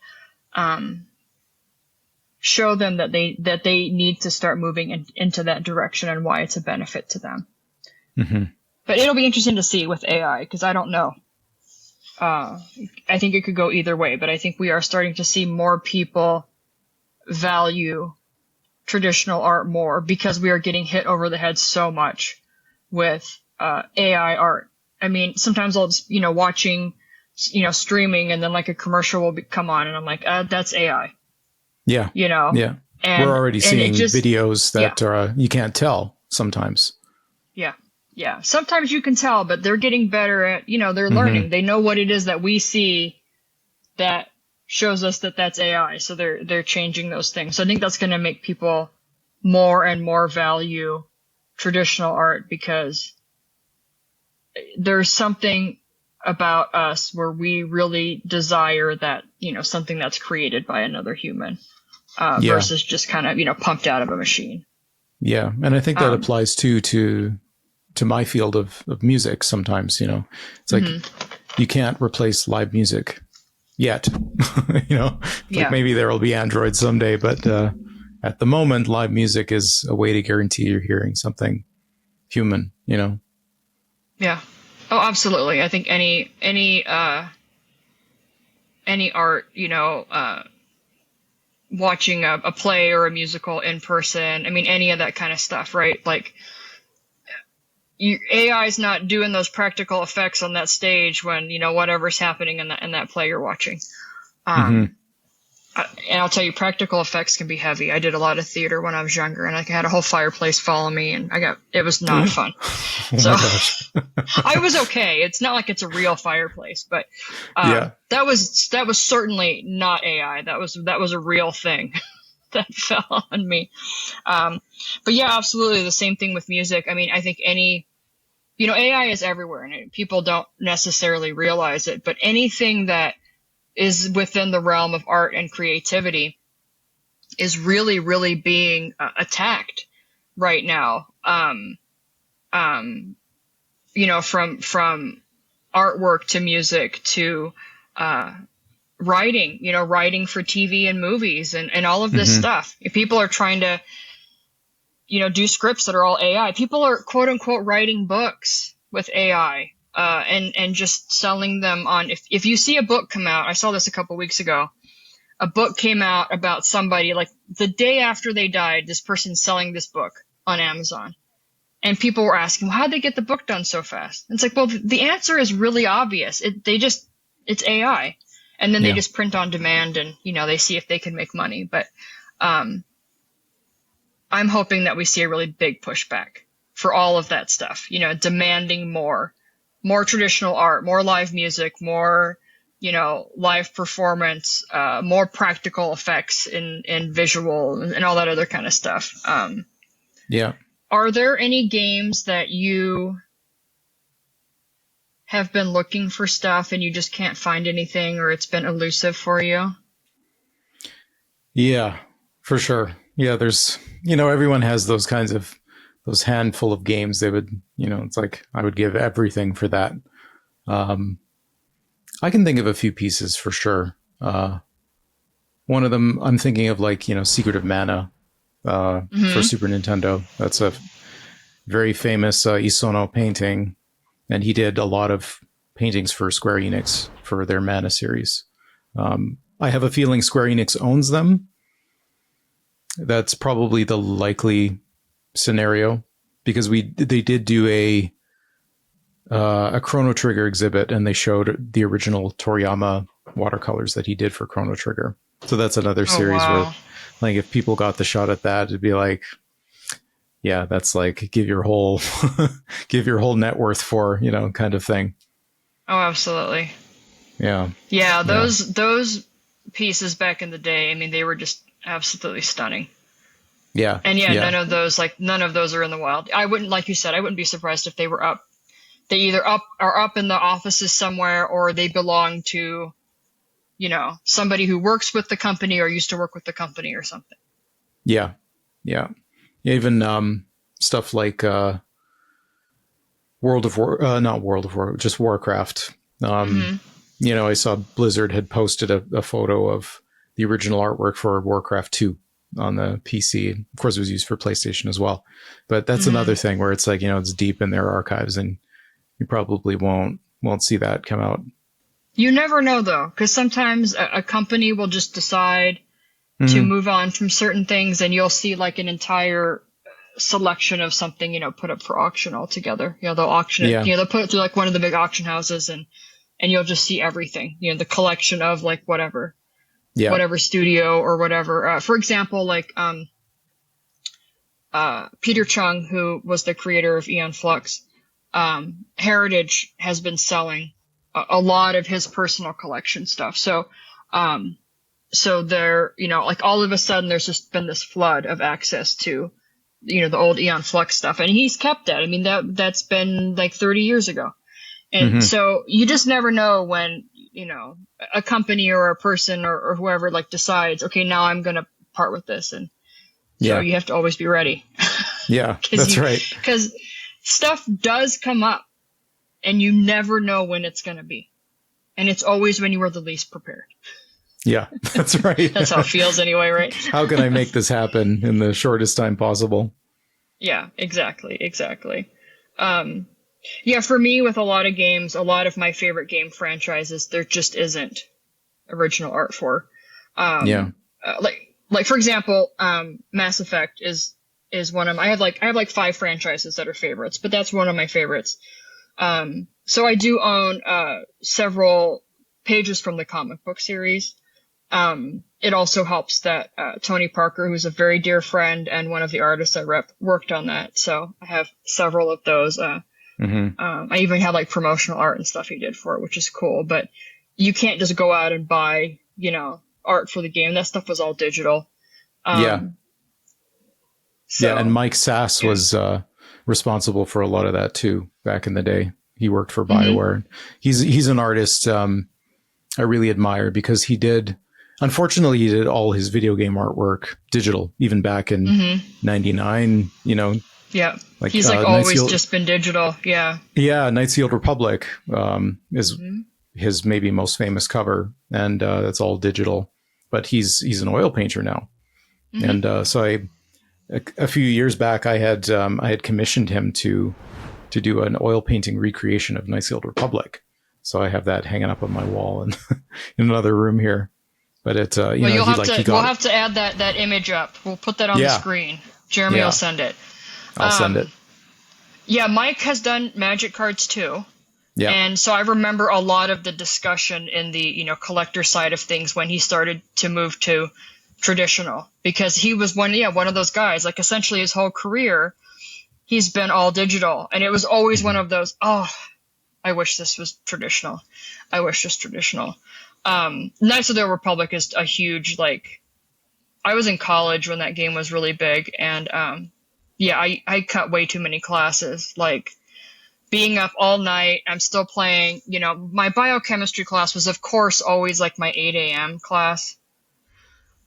show them that they need to start moving into that direction and why it's a benefit to them. Mm-hmm. But it'll be interesting to see with AI, because I don't know. I think it could go either way, but I think we are starting to see more people value traditional art more because we are getting hit over the head so much with AI art. I mean, sometimes I'll just, watching, streaming, and then like a commercial will come on and I'm like, that's AI. Yeah. Yeah. And we're already seeing videos that you can't tell sometimes. Yeah. Yeah. Sometimes you can tell, but they're getting better at, they're learning. Mm-hmm. They know what it is that we see that shows us that that's AI. So they're changing those things. So I think that's going to make people more and more value traditional art, because there's something about us where we really desire that, something that's created by another human, versus just kind of, pumped out of a machine. Yeah. And I think that applies too to my field of music. Sometimes, it's like, you can't replace live music yet. Like maybe there will be Android someday, but at the moment, live music is a way to guarantee you're hearing something human, Yeah. Oh, absolutely. I think any art, watching a play or a musical in person, I mean, any of that kind of stuff, right? Like, AI is not doing those practical effects on that stage when, whatever's happening in that play you're watching. And I'll tell you, practical effects can be heavy. I did a lot of theater when I was younger, and I had a whole fireplace follow me, and it was not fun. So I was okay. It's not like it's a real fireplace, but that was certainly not AI. That was a real thing that fell on me. But yeah, absolutely the same thing with music. I mean, I think AI is everywhere, and people don't necessarily realize it, but anything that is within the realm of art and creativity is really, really being attacked right now. From artwork to music to writing, writing for TV and movies and all of this stuff. If people are trying to, do scripts that are all AI. People are quote unquote writing books with AI. And just selling them on, if you see a book come out, I saw this a couple weeks ago, a book came out about somebody, like the day after they died, this person's selling this book on Amazon. And people were asking, well, how'd they get the book done so fast? And it's like, well, the answer is really obvious. It's AI. And then they just print on demand and, they see if they can make money. But I'm hoping that we see a really big pushback for all of that stuff, demanding more traditional art, more live music, more, live performance, more practical effects in visual and all that other kind of stuff. Are there any games that you have been looking for stuff and you just can't find anything, or it's been elusive for you? Yeah, for sure. Yeah, there's, everyone has those kinds of those handful of games. They would, it's like I would give everything for that. I can think of a few pieces for sure. One of them, I'm thinking of like, Secret of Mana for Super Nintendo. That's a very famous Isono painting. And he did a lot of paintings for Square Enix for their Mana series. I have a feeling Square Enix owns them. That's probably the likely scenario, because they did do a Chrono Trigger exhibit, and they showed the original Toriyama watercolors that he did for Chrono Trigger. So that's another series where, like, if people got the shot at that, it'd be like, yeah, that's like give your whole net worth for, kind of thing. Oh, absolutely. Yeah. Yeah, those pieces back in the day, I mean, they were just absolutely stunning. Yeah. And none of those are in the wild. I wouldn't, like you said, I wouldn't be surprised if they were up. They either are up in the offices somewhere, or they belong to, somebody who works with the company or used to work with the company or something. Yeah. Yeah. Even stuff like not World of War, just Warcraft. I saw Blizzard had posted a photo of the original artwork for Warcraft 2 on the PC. Of course, it was used for PlayStation as well. But that's another thing where it's like, it's deep in their archives, and you probably won't see that come out. You never know, though, because sometimes a company will just decide to move on from certain things, and you'll see like an entire selection of something, put up for auction altogether. They'll auction it. They'll put it through like one of the big auction houses, and you'll just see everything. The collection of like whatever studio or whatever. For example, like Peter Chung, who was the creator of Aeon Flux, Heritage has been selling a lot of his personal collection stuff. So there, like all of a sudden there's just been this flood of access to, the old Aeon Flux stuff, and he's kept that. I mean, that's been like 30 years ago. And so you just never know when, a company or a person or whoever like decides, okay, now I'm going to part with this. And so you have to always be ready. Yeah, that's right. Because stuff does come up, and you never know when it's going to be. And it's always when you are the least prepared. Yeah, that's right. That's how it feels anyway, right? How can I make this happen in the shortest time possible? Yeah, exactly. For me, with a lot of games, a lot of my favorite game franchises, there just isn't original art for. Like for example, Mass Effect is one of my, I have like 5 franchises that are favorites, but that's one of my favorites. So I do own several pages from the comic book series. It also helps that Tony Parker, who's a very dear friend and one of the artists I rep, worked on that. So I have several of those. I even have like promotional art and stuff he did for it, which is cool. But you can't just go out and buy, art for the game. That stuff was all digital. And Mike Sass was responsible for a lot of that too back in the day. He worked for BioWare. He's an artist I really admire, because unfortunately, he did all his video game artwork digital, even back in 99, Yeah. Like, he's like always just been digital. Yeah. Yeah. Knights of the Old Republic is his maybe most famous cover, and that's all digital. But he's an oil painter now. And so a few years back, I had commissioned him to do an oil painting recreation of Knights of the Old Republic. So I have that hanging up on my wall in another room here. But we'll have to add that image up. We'll put that on the screen. Jeremy will send it. I'll send it. Yeah, Mike has done Magic cards too. Yeah. And so I remember a lot of the discussion in the, collector side of things when he started to move to traditional, because he was one of those guys, like essentially his whole career, he's been all digital. And it was always one of those, I wish this was traditional. I wish this traditional. Knights of the Republic is a huge, I was in college when that game was really big, and I cut way too many classes, like being up all night. I'm still playing, my biochemistry class was of course always like my 8 a.m. class.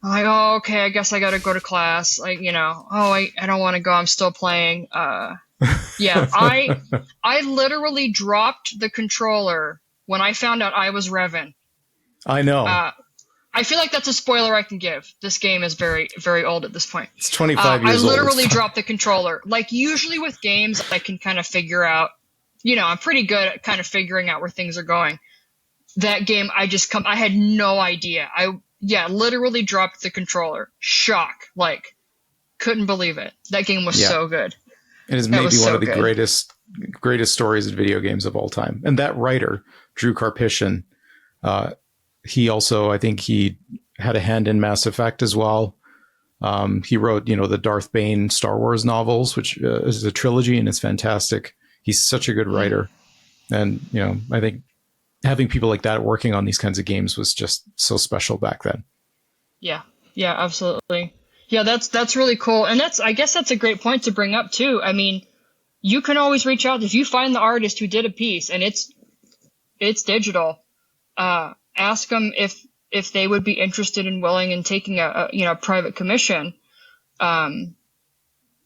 I'm like, oh, okay, I guess I gotta go to class. I don't want to go. I'm still playing. I literally dropped the controller when I found out I was Revan. I know. I feel like that's a spoiler I can give. This game is very, very old at this point. It's 25 years old. I old. literally dropped the controller. Like, usually with games, I can kind of figure out, I'm pretty good at kind of figuring out where things are going. That game, I had no idea. Literally dropped the controller. Shock. Like, couldn't believe it. That game was so good. It is maybe one of the greatest stories in video games of all time. And that writer, Drew Karpyshyn, he also, I think he had a hand in Mass Effect as well. He wrote, the Darth Bane Star Wars novels, which is a trilogy, and it's fantastic. He's such a good writer. And, I think having people like that working on these kinds of games was just so special back then. Yeah, absolutely. Yeah, that's really cool. And I guess that's a great point to bring up too. I mean, you can always reach out if you find the artist who did a piece and it's digital. Ask them if they would be interested and willing in taking a private commission, and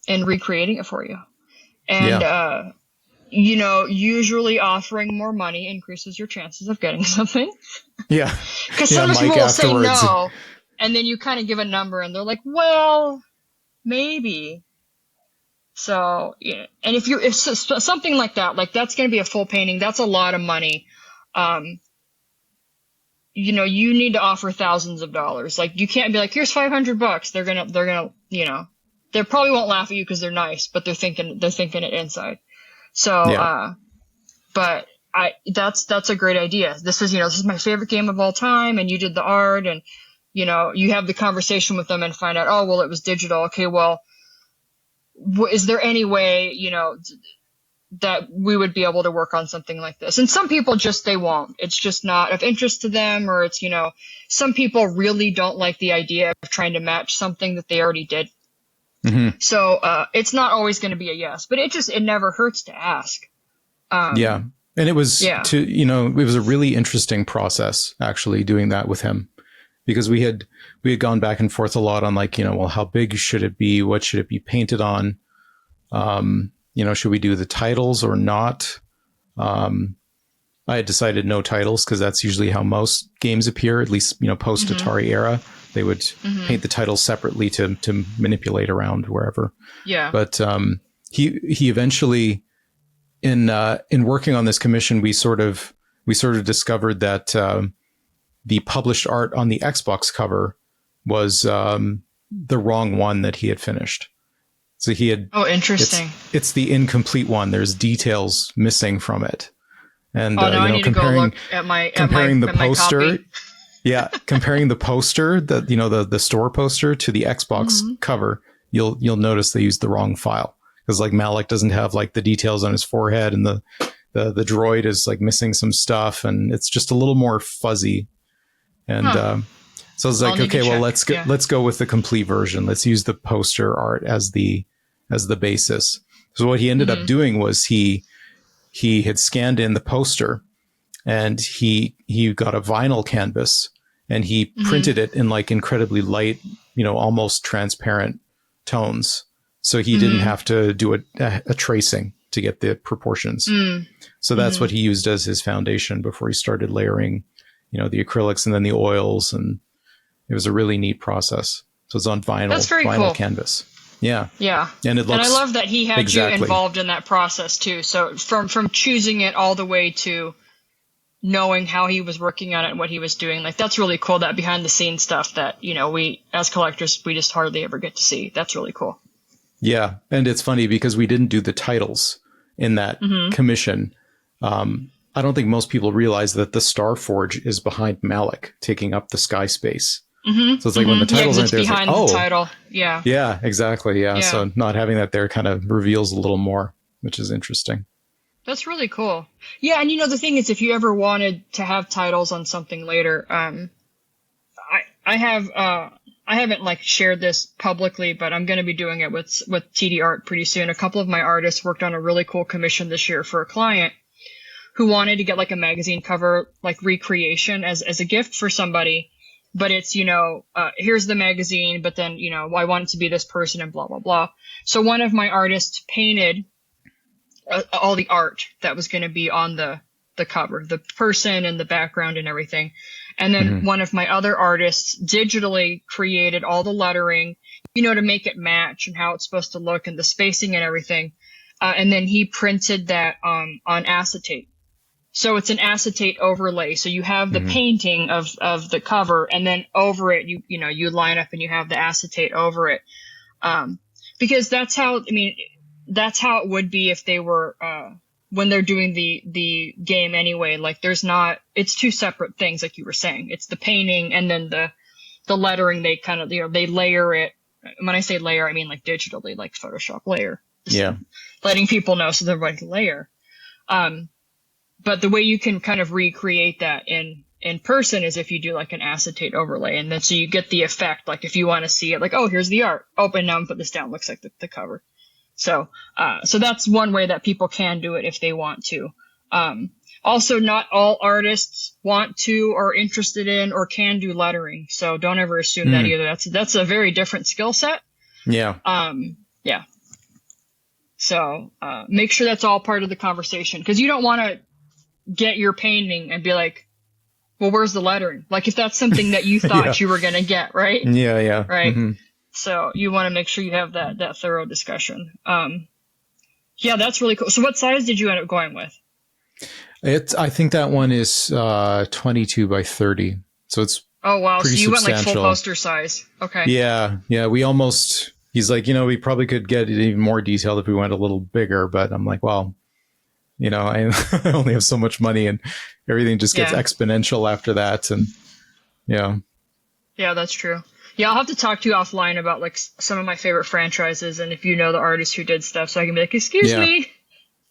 recreating it for you. And, usually offering more money increases your chances of getting something. Yeah. Because sometimes people will say no, and then you kind of give a number and they're like, well, maybe. So, yeah. And if something like that, like that's going to be a full painting, that's a lot of money. You need to offer thousands of dollars. Like, you can't be like, here's $500. They're gonna, they probably won't laugh at you because they're nice, but they're thinking it inside. So, but that's a great idea. This is my favorite game of all time, and you did the art, and, you have the conversation with them and find out, oh, well, it was digital. Okay, well, is there any way, that we would be able to work on something like this? And some people they won't. It's just not of interest to them, or it's, some people really don't like the idea of trying to match something that they already did. Mm-hmm. So it's not always going to be a yes, but it never hurts to ask. And it was it was a really interesting process actually doing that with him, because we had gone back and forth a lot on like, well, how big should it be? What should it be painted on? Should we do the titles or not? I had decided no titles because that's usually how most games appear, at least, post Atari era. They would paint the titles separately to manipulate around wherever. Yeah. But he eventually, in working on this commission, we sort of discovered that the published art on the Xbox cover was the wrong one that he had finished. So he had. Oh, interesting. It's the incomplete one. There's details missing from it. And I need to go look at my poster. Yeah, comparing the poster, the store poster to the Xbox cover, you'll notice they used the wrong file, because like Malik doesn't have like the details on his forehead, and the droid is like missing some stuff, and it's just a little more fuzzy. And so I was like, okay, well, let's go with the complete version. Let's use the poster art as the basis. So what he ended up doing was he had scanned in the poster, and he got a vinyl canvas, and he printed it in like incredibly light, almost transparent tones. So he didn't have to do a tracing to get the proportions. So that's what he used as his foundation before he started layering, the acrylics and then the oils. And it was a really neat process. So it's on vinyl. That's very vinyl cool. Canvas. Yeah. Yeah. And it looks, and I love that he had you involved in that process too. So from choosing it all the way to knowing how he was working on it and what he was doing, like that's really cool. That behind the scenes stuff that, we as collectors, we just hardly ever get to see. That's really cool. Yeah. And it's funny because we didn't do the titles in that commission. I don't think most people realize that the Star Forge is behind Malik, taking up the sky space. So it's like when the titles aren't there, it's like, oh, the title. Yeah. Yeah, exactly. Yeah. So not having that there kind of reveals a little more, which is interesting. That's really cool. Yeah. And the thing is, if you ever wanted to have titles on something later, I haven't like shared this publicly, but I'm going to be doing it with TD Art pretty soon. A couple of my artists worked on a really cool commission this year for a client who wanted to get like a magazine cover, like recreation as a gift for somebody. But it's, here's the magazine, but then, I want it to be this person and blah, blah, blah. So one of my artists painted all the art that was going to be on the cover, the person and the background and everything. And then Mhm. one of my other artists digitally created all the lettering, to make it match and how it's supposed to look and the spacing and everything. And then he printed that on acetate. So it's an acetate overlay. So you have the Mhm. painting of the cover, and then over it, you line up and you have the acetate over it. Because that's how it would be if they were, when they're doing the game anyway. Like it's two separate things, like you were saying. It's the painting and then the lettering. They kind of, they layer it. When I say layer, I mean like digitally, like Photoshop layer. Just Yeah. letting people know so they're like layer. But the way you can kind of recreate that in person is if you do like an acetate overlay, and then so you get the effect. Like if you want to see it, like, oh, here's the art. Open now and put this down. Looks like the cover. So that's one way that people can do it if they want to. Also, not all artists want to or interested in or can do lettering. So don't ever assume that either. That's a very different skill set. Yeah. Yeah. So make sure that's all part of the conversation, because you don't want to get your painting and be like, well, where's the lettering? Like if that's something that you thought Yeah. you were going to get, right? Yeah. Yeah. Right. Mm-hmm. So you want to make sure you have that thorough discussion. Yeah, that's really cool. So what size did you end up going with? I think that one is 22 by 30. So it's Oh, wow. So pretty you went like full substantial. poster size. Okay. Yeah. Yeah. He's like, we probably could get it even more detailed if we went a little bigger, but I'm like, well, I I only have so much money, and everything just gets exponential after that. And yeah. Yeah, that's true. Yeah, I'll have to talk to you offline about like some of my favorite franchises, and if you know the artist who did stuff, so I can be like, excuse me,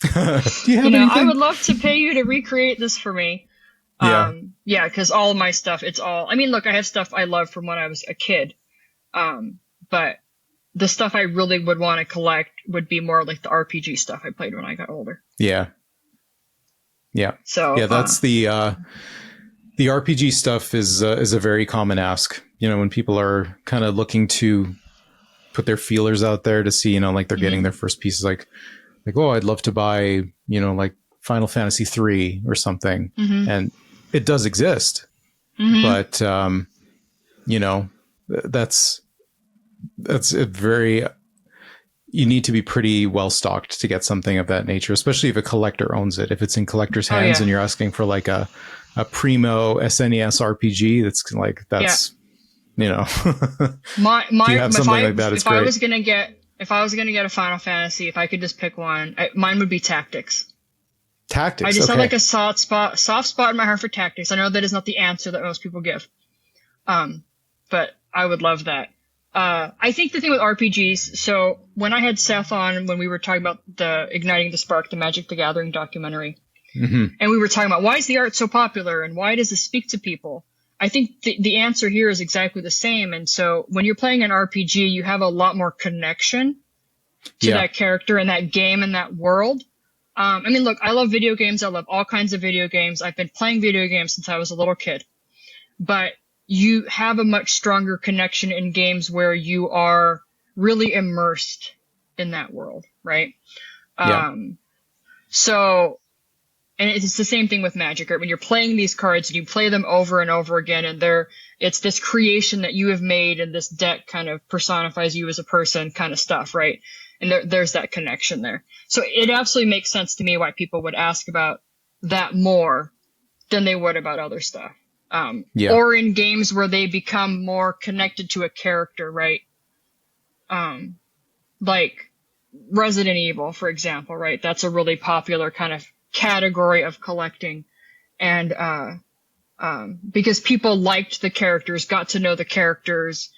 Do you have anything? I would love to pay you to recreate this for me. Yeah. Yeah, because all of my stuff, look, I have stuff I love from when I was a kid. But the stuff I really would want to collect would be more like the RPG stuff I played when I got older. Yeah. Yeah. So yeah, that's the RPG stuff is a very common ask. When people are kind of looking to put their feelers out there to see, like they're getting their first pieces, like, oh, I'd love to buy, like Final Fantasy 3 or something. And it does exist, but, that's a very, you need to be pretty well stocked to get something of that nature, especially if a collector owns it. If it's in collector's hands and you're asking for like a primo SNES RPG, if you have something like that, it's great. If I was gonna get a Final Fantasy, if I could just pick one, mine would be Tactics. Tactics. I just have like a soft spot in my heart for Tactics. I know that is not the answer that most people give, but I would love that. I think the thing with RPGs, so when I had Seth on, when we were talking about the Igniting the Spark, the Magic the Gathering documentary, and we were talking about why is the art so popular and why does it speak to people? I think the answer here is exactly the same. And so when you're playing an RPG, you have a lot more connection to that character and that game and that world. Look, I love video games. I love all kinds of video games. I've been playing video games since I was a little kid. But you have a much stronger connection in games where you are really immersed in that world, right? So, and it's the same thing with Magic, right? When you're playing these cards and you play them over and over again, and it's this creation that you have made, and this deck kind of personifies you as a person kind of stuff, right? And there's that connection there. So it absolutely makes sense to me why people would ask about that more than they would about other stuff. Or in games where they become more connected to a character, right? Like Resident Evil, for example, right? That's a really popular kind of category of collecting. And because people liked the characters, got to know the characters,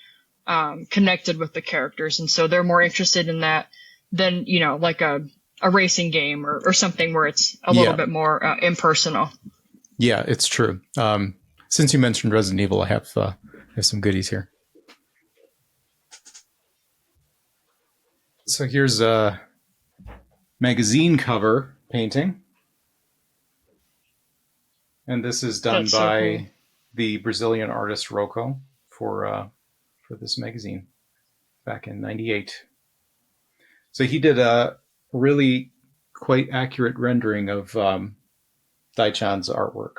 connected with the characters. And so they're more interested in that than, like a racing game or something where it's a little bit more impersonal. Yeah, it's true. Since you mentioned Resident Evil, I have some goodies here. So here's a magazine cover painting. And this is done by the Brazilian artist Rocco for this magazine back in '98. So he did a really quite accurate rendering of Dai-chan's artwork.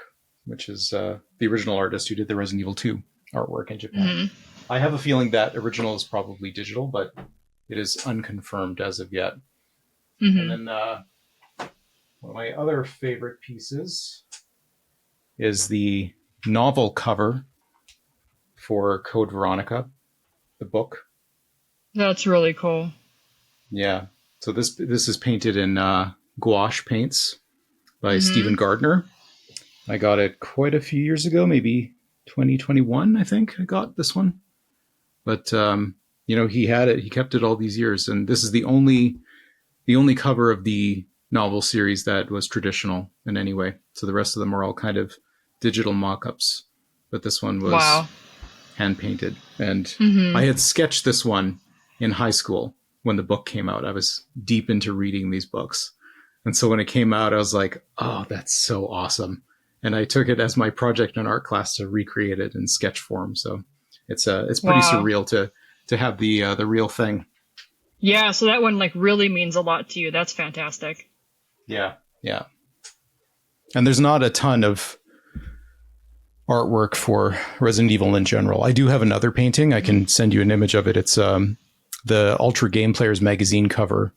which is the original artist who did the Resident Evil 2 artwork in Japan. I have a feeling that original is probably digital, but it is unconfirmed as of yet. And then one of my other favorite pieces is the novel cover for Code Veronica, the book. That's really cool. Yeah. So this is painted in gouache paints by Stephen Gardner. I got it quite a few years ago, maybe 2021, I think I got this one. But, he had it, he kept it all these years. And this is the only cover of the novel series that was traditional in any way. So the rest of them are all kind of digital mock-ups. But this one was hand painted. And I had sketched this one in high school when the book came out. I was deep into reading these books. And so when it came out, I was like, oh, that's so awesome. And I took it as my project in art class to recreate it in sketch form. So it's pretty surreal to have the real thing. Yeah, so that one really means a lot to you. That's fantastic. Yeah. And there's not a ton of artwork for Resident Evil in general. I do have another painting. I can send you an image of it. It's the Ultra Game Players magazine cover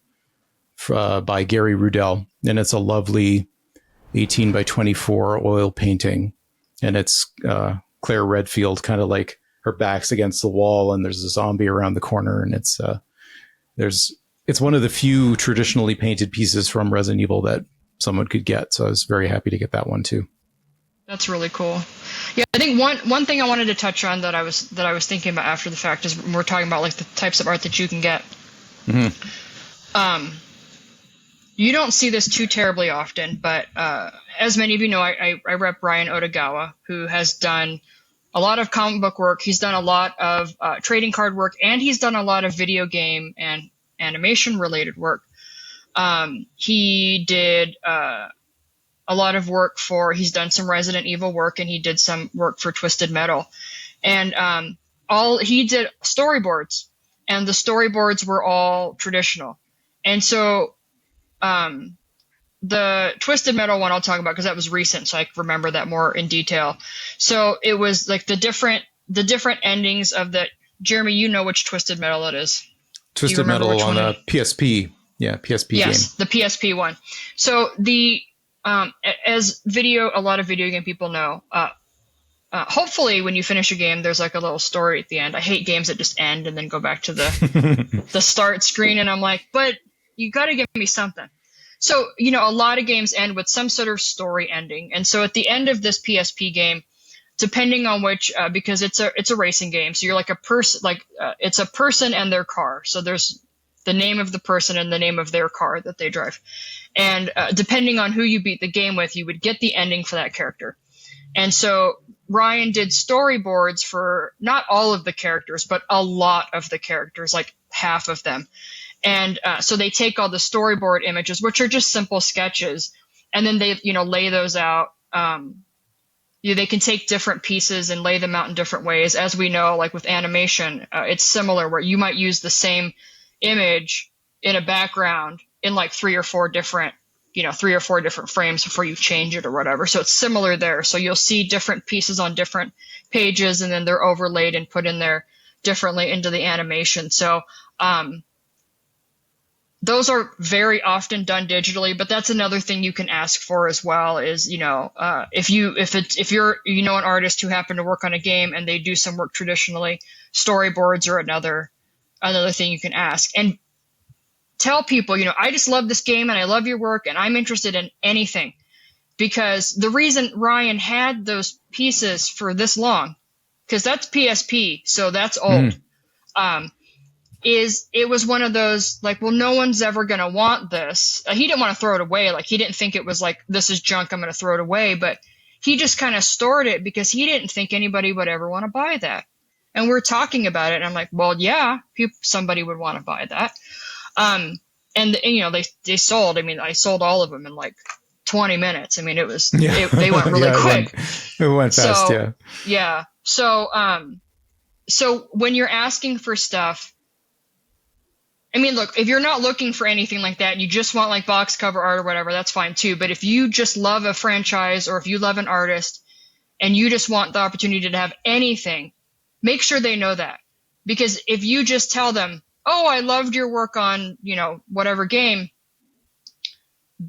by Gary Rudell. And it's a lovely 18 by 24 oil painting. And it's Claire Redfield, kind of like her back's against the wall and there's a zombie around the corner. And it's one of the few traditionally painted pieces from Resident Evil that someone could get. So I was very happy to get that one too. That's really cool. Yeah, I think one thing I wanted to touch on that I was thinking about after the fact is we're talking about the types of art that you can get. You don't see this too terribly often, but as many of you know, I rep Ryan Otagawa, who has done a lot of comic book work. He's done a lot of trading card work, and he's done a lot of video game and animation related work. He did a lot of work he's done some Resident Evil work, and he did some work for Twisted Metal. And he did storyboards, and the storyboards were all traditional. And so the Twisted Metal one I'll talk about because that was recent, so I remember that more in detail. So it was the different endings of the Jeremy, you know which Twisted Metal it is. Twisted Metal on the PSP. Yeah, PSP game. Yes, the PSP one. So the as a lot of video game people know, hopefully when you finish a game, there's a little story at the end. I hate games that just end and then go back to the start screen, and I'm like, but you got to give me something. So, a lot of games end with some sort of story ending. And so at the end of this PSP game, depending on which, because it's a racing game, so you're like a person, it's a person and their car. So there's the name of the person and the name of their car that they drive. And depending on who you beat the game with, you would get the ending for that character. And so Ryan did storyboards for not all of the characters, but a lot of the characters, like half of them. And so they take all the storyboard images, which are just simple sketches, and then they, lay those out. They can take different pieces and lay them out in different ways. As we know, with animation, it's similar where you might use the same image in a background in 3 or 4 different frames before you change it or whatever. So it's similar there. So you'll see different pieces on different pages, and then they're overlaid and put in there differently into the animation. So, those are very often done digitally, but that's another thing you can ask for as well is, if you're an artist who happened to work on a game and they do some work traditionally, storyboards are another thing you can ask. And tell people, I just love this game and I love your work and I'm interested in anything. Because the reason Ryan had those pieces for this long, because that's PSP, so that's old. Is it was one of those no one's ever going to want this. He didn't want to throw it away. He didn't think it was this is junk, I'm going to throw it away. But he just kind of stored it because he didn't think anybody would ever want to buy that. And we're talking about it. And I'm like, well, yeah, somebody would want to buy that. And they sold. I mean, I sold all of them in 20 minutes. I mean, it was, they went really quick. It went fast. Yeah. Yeah. So when you're asking for stuff, I mean, look, if you're not looking for anything like that and you just want box cover art or whatever, that's fine too. But if you just love a franchise or if you love an artist and you just want the opportunity to have anything, make sure they know that. Because if you just tell them, oh, I loved your work on, whatever game,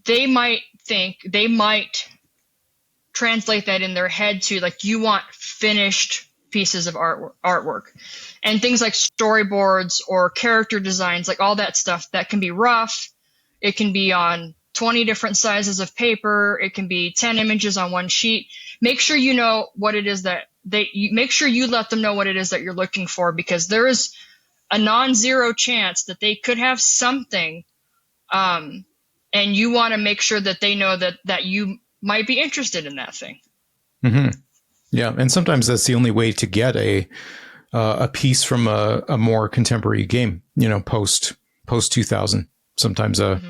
they might translate that in their head to like, you want finished pieces of artwork. And things like storyboards or character designs, like all that stuff, that can be rough. It can be on 20 different sizes of paper. It can be 10 images on one sheet. Make sure you know what it is that make sure you let them know what it is that you're looking for, because there is a non-zero chance that they could have something. And you want to make sure that they know that you might be interested in that thing. Mm-hmm. Yeah. And sometimes that's the only way to get a piece from a more contemporary game, post 2000. Sometimes a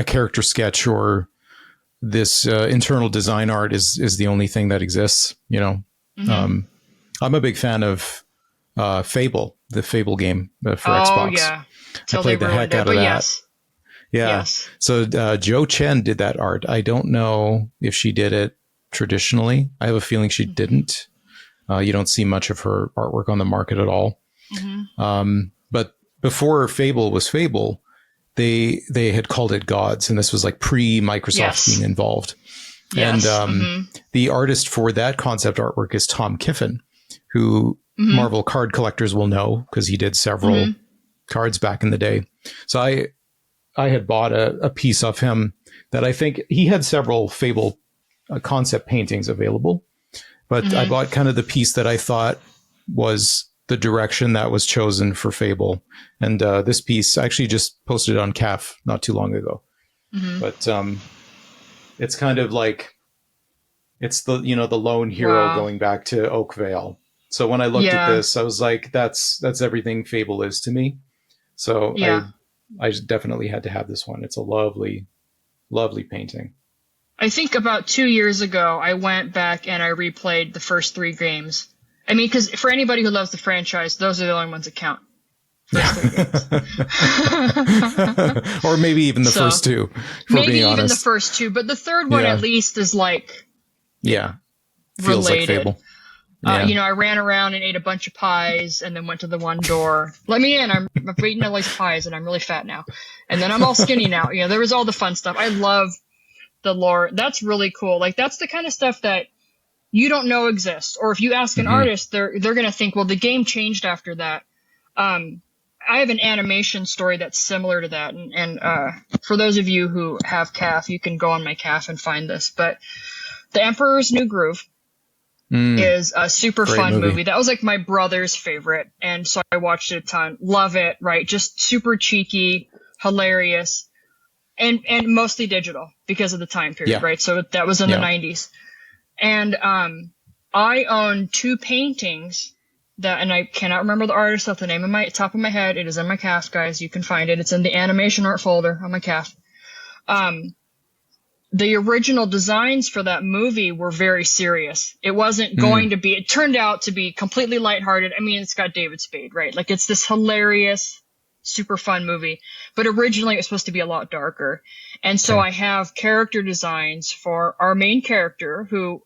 character sketch or this internal design art is the only thing that exists. I'm a big fan of Fable, the Fable game for Xbox. Yeah. I played the heck out of that. Yes. Yeah. Yes. So Joe Chen did that art. I don't know if she did it traditionally. I have a feeling she didn't. You don't see much of her artwork on the market at all. But before Fable was Fable, they had called it Gods, and this was like pre-Microsoft being involved. Yes. And the artist for that concept artwork is Tom Kiffin, who Marvel card collectors will know because he did several cards back in the day. So I had bought a piece of him that I think he had several Fable concept paintings available, but I bought kind of the piece that I thought was the direction that was chosen for Fable. And this piece I actually just posted it on CAF not too long ago. But it's kind of like, it's the lone hero going back to Oakvale. So when I looked at this, I was like, that's everything Fable is to me. So I definitely had to have this one. It's a lovely, lovely painting. I think about 2 years ago, I went back and I replayed the first 3 games. I mean, because for anybody who loves the franchise, those are the only ones that count. First 3 games. Or maybe even the first 2, maybe even the first 2, but the third one at least is like feels related. Like Fable. I ran around and ate a bunch of pies and then went to the one door. Let me in. I've eaten all these pies and I'm really fat now. And then I'm all skinny now. There was all the fun stuff. I love the lore. That's really cool. Like, that's the kind of stuff that you don't know exists. Or if you ask an artist, they're going to think, well, the game changed after that. I have an animation story that's similar to that. And for those of you who have CAF, you can go on my CAF and find this. But The Emperor's New Groove is a super fun movie. That was like my brother's favorite. And so I watched it a ton. Love it, right? Just super cheeky, hilarious, and mostly digital because of the time period, right? So that was in the 90s. And I own 2 paintings and I cannot remember the artist off the name of my top of my head. It is in my CAF, guys. You can find it. It's in the animation art folder on my CAF. The original designs for that movie were very serious. It wasn't going to be, it turned out to be completely lighthearted. I mean, it's got David Spade, right? Like, it's this hilarious, super fun movie. But originally it was supposed to be a lot darker. And so I have character designs for our main character who,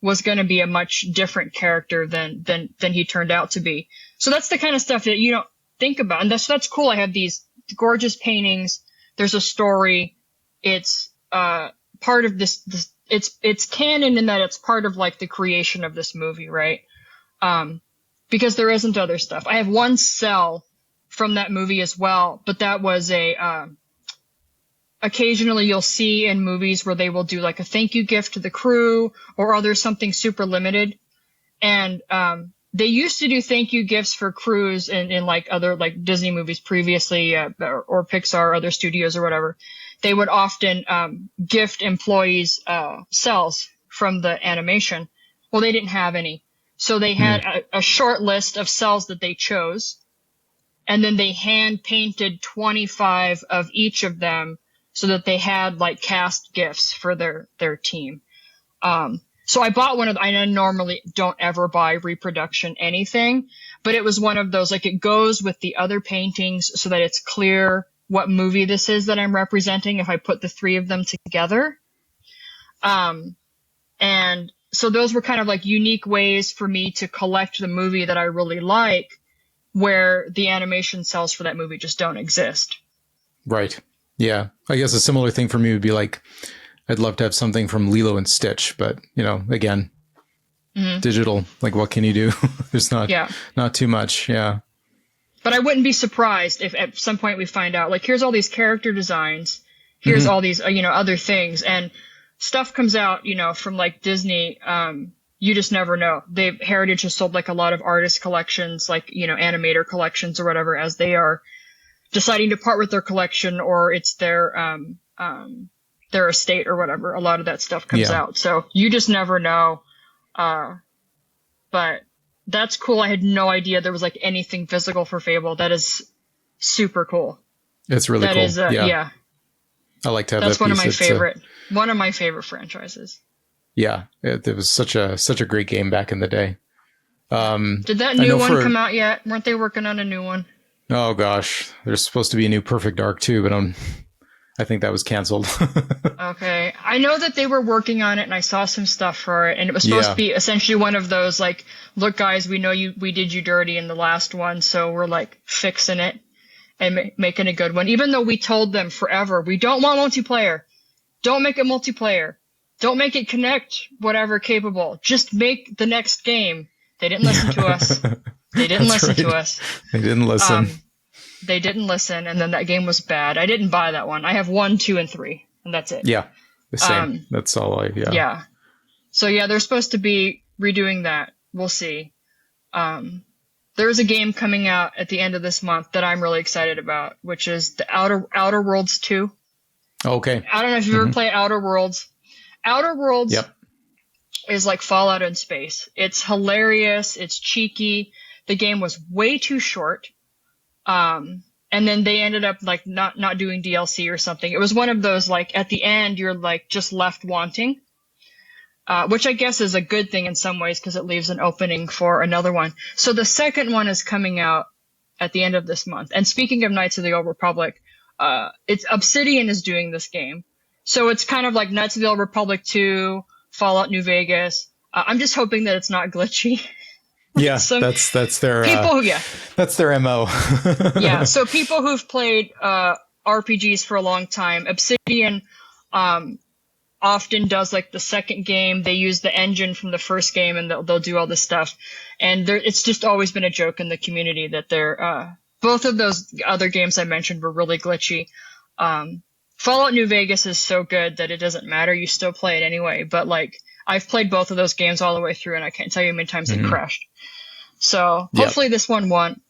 was going to be a much different character than he turned out to be. So that's the kind of stuff that you don't think about. And that's cool. I have these gorgeous paintings. There's a story. It's, part of this it's canon in that it's part of like the creation of this movie, right? Because there isn't other stuff. I have one cell from that movie as well, but that was occasionally you'll see in movies where they will do like a thank you gift to the crew, or there's something super limited. And they used to do thank you gifts for crews in like other like Disney movies previously, or Pixar, other studios or whatever. They would often gift employees cells from the animation. Well, they didn't have any. So they had a short list of cells that they chose. And then they hand painted 25 of each of them so that they had like cast gifts for their team. So I bought one of I normally don't ever buy reproduction anything, but it was one of those, like, it goes with the other paintings so that it's clear what movie this is that I'm representing if I put the 3 of them together. And so those were kind of like unique ways for me to collect the movie that I really like, where the animation cells for that movie just don't exist. Right. Yeah. I guess a similar thing for me would be like, I'd love to have something from Lilo and Stitch, but again, digital, like what can you do? There's not too much. Yeah. But I wouldn't be surprised if at some point we find out, like, here's all these character designs, here's all these, other things, and stuff comes out, from like Disney. You just never know. Heritage has sold like a lot of artist collections, like, animator collections or whatever, as they are deciding to part with their collection, or it's their estate or whatever. A lot of that stuff comes out. So you just never know. But that's cool. I had no idea there was like anything physical for Fable. That is super cool. It's really cool. Yeah. I like to have that's that one piece. One of my favorite franchises. Yeah. It was such a great game back in the day. Did that new one come out yet? Weren't they working on a new one? Oh gosh, there's supposed to be a new Perfect Dark too, but I think that was canceled. Okay. I know that they were working on it, and I saw some stuff for it, and it was supposed to be essentially one of those, like, look guys, we know we did you dirty in the last one, so we're like fixing it and making a good one. Even though we told them forever, we don't want multiplayer. Don't make it multiplayer. Don't make it Connect whatever capable. Just make the next game. They didn't listen to us. They didn't listen to us. They didn't listen. They didn't listen, and then that game was bad. I didn't buy that one. I have 1, 2, and 3, and that's it. Yeah, the same. That's all Yeah. So yeah, they're supposed to be redoing that. We'll see. There's a game coming out at the end of this month that I'm really excited about, which is the Outer Worlds 2. Okay. I don't know if you've ever played Outer Worlds. Outer Worlds is like Fallout in space. It's hilarious. It's cheeky. The game was way too short. And then they ended up like not doing DLC or something. It was one of those, like, at the end, you're like just left wanting, which I guess is a good thing in some ways, because it leaves an opening for another one. So the second one is coming out at the end of this month. And speaking of Knights of the Old Republic, it's Obsidian is doing this game. So it's kind of like Knights of the Old Republic 2, Fallout New Vegas. I'm just hoping that it's not glitchy. Yeah, that's their people. That's their MO. Yeah, so people who've played RPGs for a long time, Obsidian often does like the second game. They use the engine from the first game, and they'll do all this stuff. And it's just always been a joke in the community that they're both of those other games I mentioned were really glitchy. Fallout New Vegas is so good that it doesn't matter. You still play it anyway. But like, I've played both of those games all the way through, and I can't tell you how many times it crashed. So hopefully this one won't.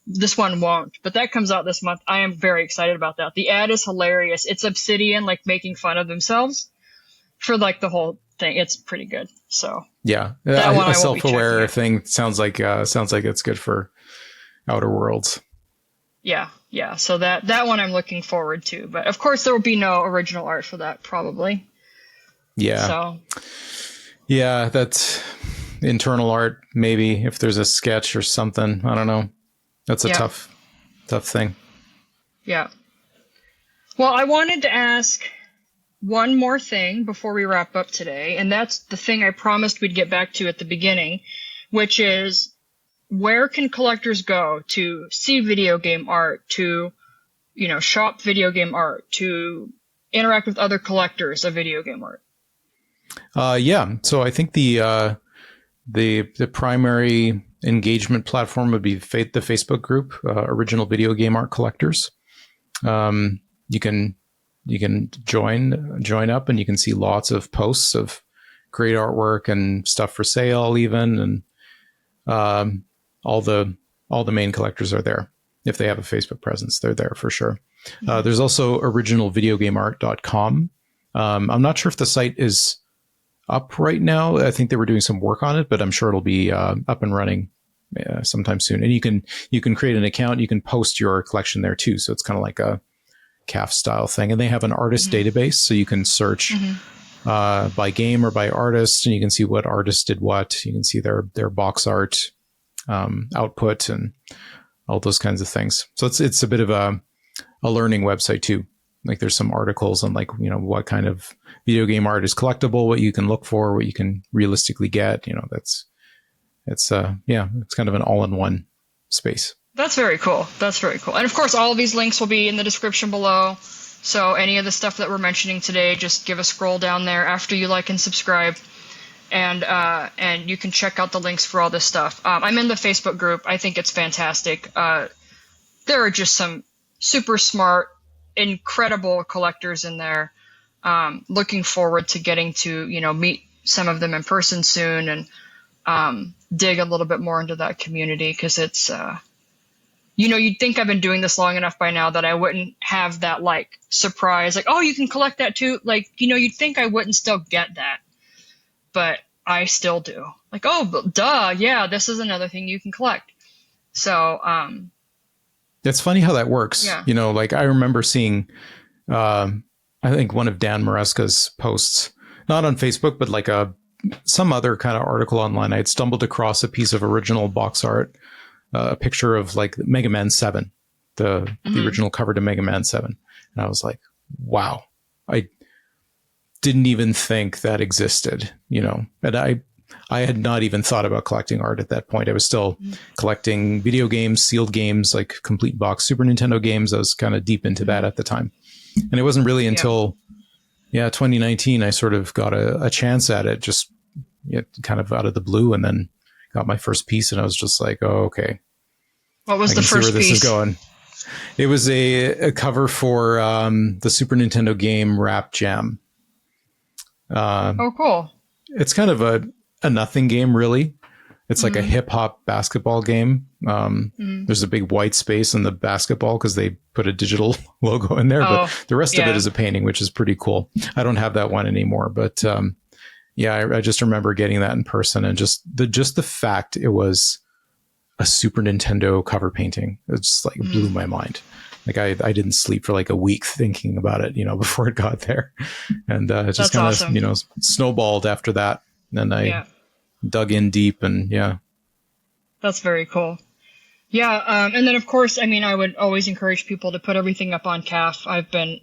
But that comes out this month. I am very excited about that. The ad is hilarious. It's Obsidian like making fun of themselves for like the whole thing. It's pretty good. So yeah, a self-aware thing sounds like it's good for Outer Worlds. Yeah. So that one I'm looking forward to. But of course there will be no original art for that probably. Yeah. So yeah, that's internal art, maybe, if there's a sketch or something. I don't know. That's a tough thing. Yeah. Well, I wanted to ask one more thing before we wrap up today, and that's the thing I promised we'd get back to at the beginning, which is, where can collectors go to see video game art, to, shop video game art, to interact with other collectors of video game art? So I think the primary engagement platform would be the Facebook group, Original Video Game Art Collectors. You can join up, and you can see lots of posts of great artwork and stuff for sale even, and all the main collectors are there. If they have a Facebook presence, they're there for sure. There's also originalvideogameart.com. I'm not sure if the site is up right now. I think they were doing some work on it, but I'm sure it'll be up and running sometime soon. And you can create an account. You can post your collection there too. So it's kind of like a CAF style thing. And they have an artist database, so you can search by game or by artist, and you can see what artist did what. You can see their box art output and all those kinds of things. So it's a bit of a learning website too. Like there's some articles on like, what kind of video game art is collectible, what you can look for, what you can realistically get. It's kind of an all-in-one space. That's very cool. That's very cool. And of course, all of these links will be in the description below. So any of the stuff that we're mentioning today, just give a scroll down there after you like and subscribe. And you can check out the links for all this stuff. I'm in the Facebook group. I think it's fantastic. There are just some super smart, incredible collectors in there. Looking forward to getting to, meet some of them in person soon and dig a little bit more into that community, because it's, you'd think I've been doing this long enough by now that I wouldn't have that like surprise, like, oh, you can collect that too. Like, you'd think I wouldn't still get that, but I still do. Like, oh, duh. Yeah, this is another thing you can collect. So, it's funny how that works. Yeah. Like I remember seeing, I think one of Dan Maresca's posts, not on Facebook, but like some other kind of article online. I had stumbled across a piece of original box art, a picture of like Mega Man 7, the original cover to Mega Man 7. And I was like, wow, I didn't even think that existed, and I had not even thought about collecting art at that point. I was still collecting video games, sealed games, like complete box Super Nintendo games. I was kind of deep into that at the time. And it wasn't really until 2019, I sort of got a chance at it, just kind of out of the blue, and then got my first piece, and I was just like, oh, okay. What was the first see where piece? This is going. It was a cover for the Super Nintendo game Rap Jam. Oh, cool. It's kind of a nothing game, really. It's like a hip hop basketball game. There's a big white space in the basketball because they put a digital logo in there, but the rest of it is a painting, which is pretty cool. I don't have that one anymore, but I just remember getting that in person, and just the fact it was a Super Nintendo cover painting, it just like blew my mind. Like I didn't sleep for like a week thinking about it, before it got there, and it just kind of awesome. Snowballed after that. And I dug in deep, and that's very cool. Yeah. And then of course, I would always encourage people to put everything up on CAF. I've been,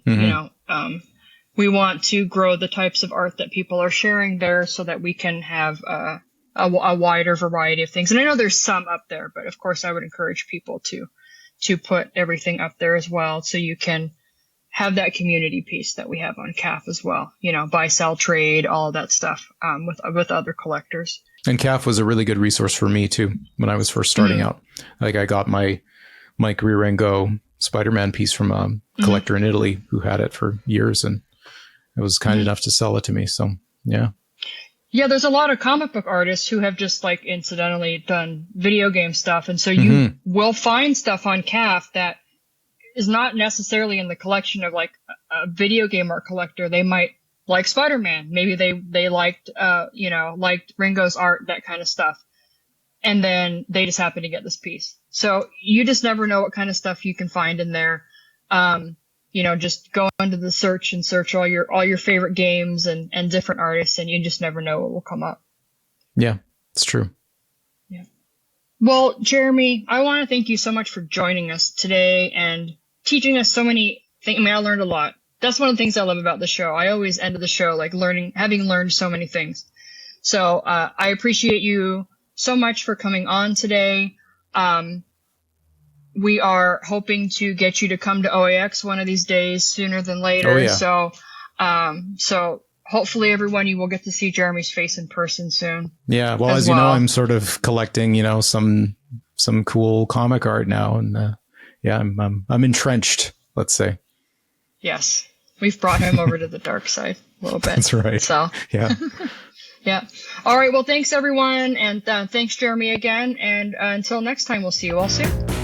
we want to grow the types of art that people are sharing there so that we can have a wider variety of things. And I know there's some up there, but of course I would encourage people to put everything up there as well, so you can have that community piece that we have on CAF as well. Buy, sell, trade, all of that stuff with other collectors. And CAF was a really good resource for me too when I was first starting out. Like I got my Mike Rirengo Spider-Man piece from a collector in Italy who had it for years, and it was kind enough to sell it to me. So yeah. Yeah, there's a lot of comic book artists who have just like incidentally done video game stuff. And so you will find stuff on CAF that is not necessarily in the collection of like a video game art collector. They might like Spider-Man. Maybe they liked, liked Ringo's art, that kind of stuff. And then they just happen to get this piece. So you just never know what kind of stuff you can find in there. Just go into the search and search all your favorite games and different artists, and you just never know what will come up. Yeah, it's true. Yeah. Well, Jeremy, I want to thank you so much for joining us today and teaching us so many things. I learned a lot. That's one of the things I love about the show. I always end the show like having learned so many things. So I appreciate you so much for coming on today. We are hoping to get you to come to OAX one of these days, sooner than later. Oh, yeah. So hopefully everyone, you will get to see Jeremy's face in person soon. Yeah. Well, as you know, I'm sort of collecting, some cool comic art now, and I'm entrenched, let's say. Yes. We've brought him over to the dark side a little bit. That's right. So yeah. Yeah. All right. Well, thanks everyone. And thanks Jeremy again. And until next time, we'll see you all soon.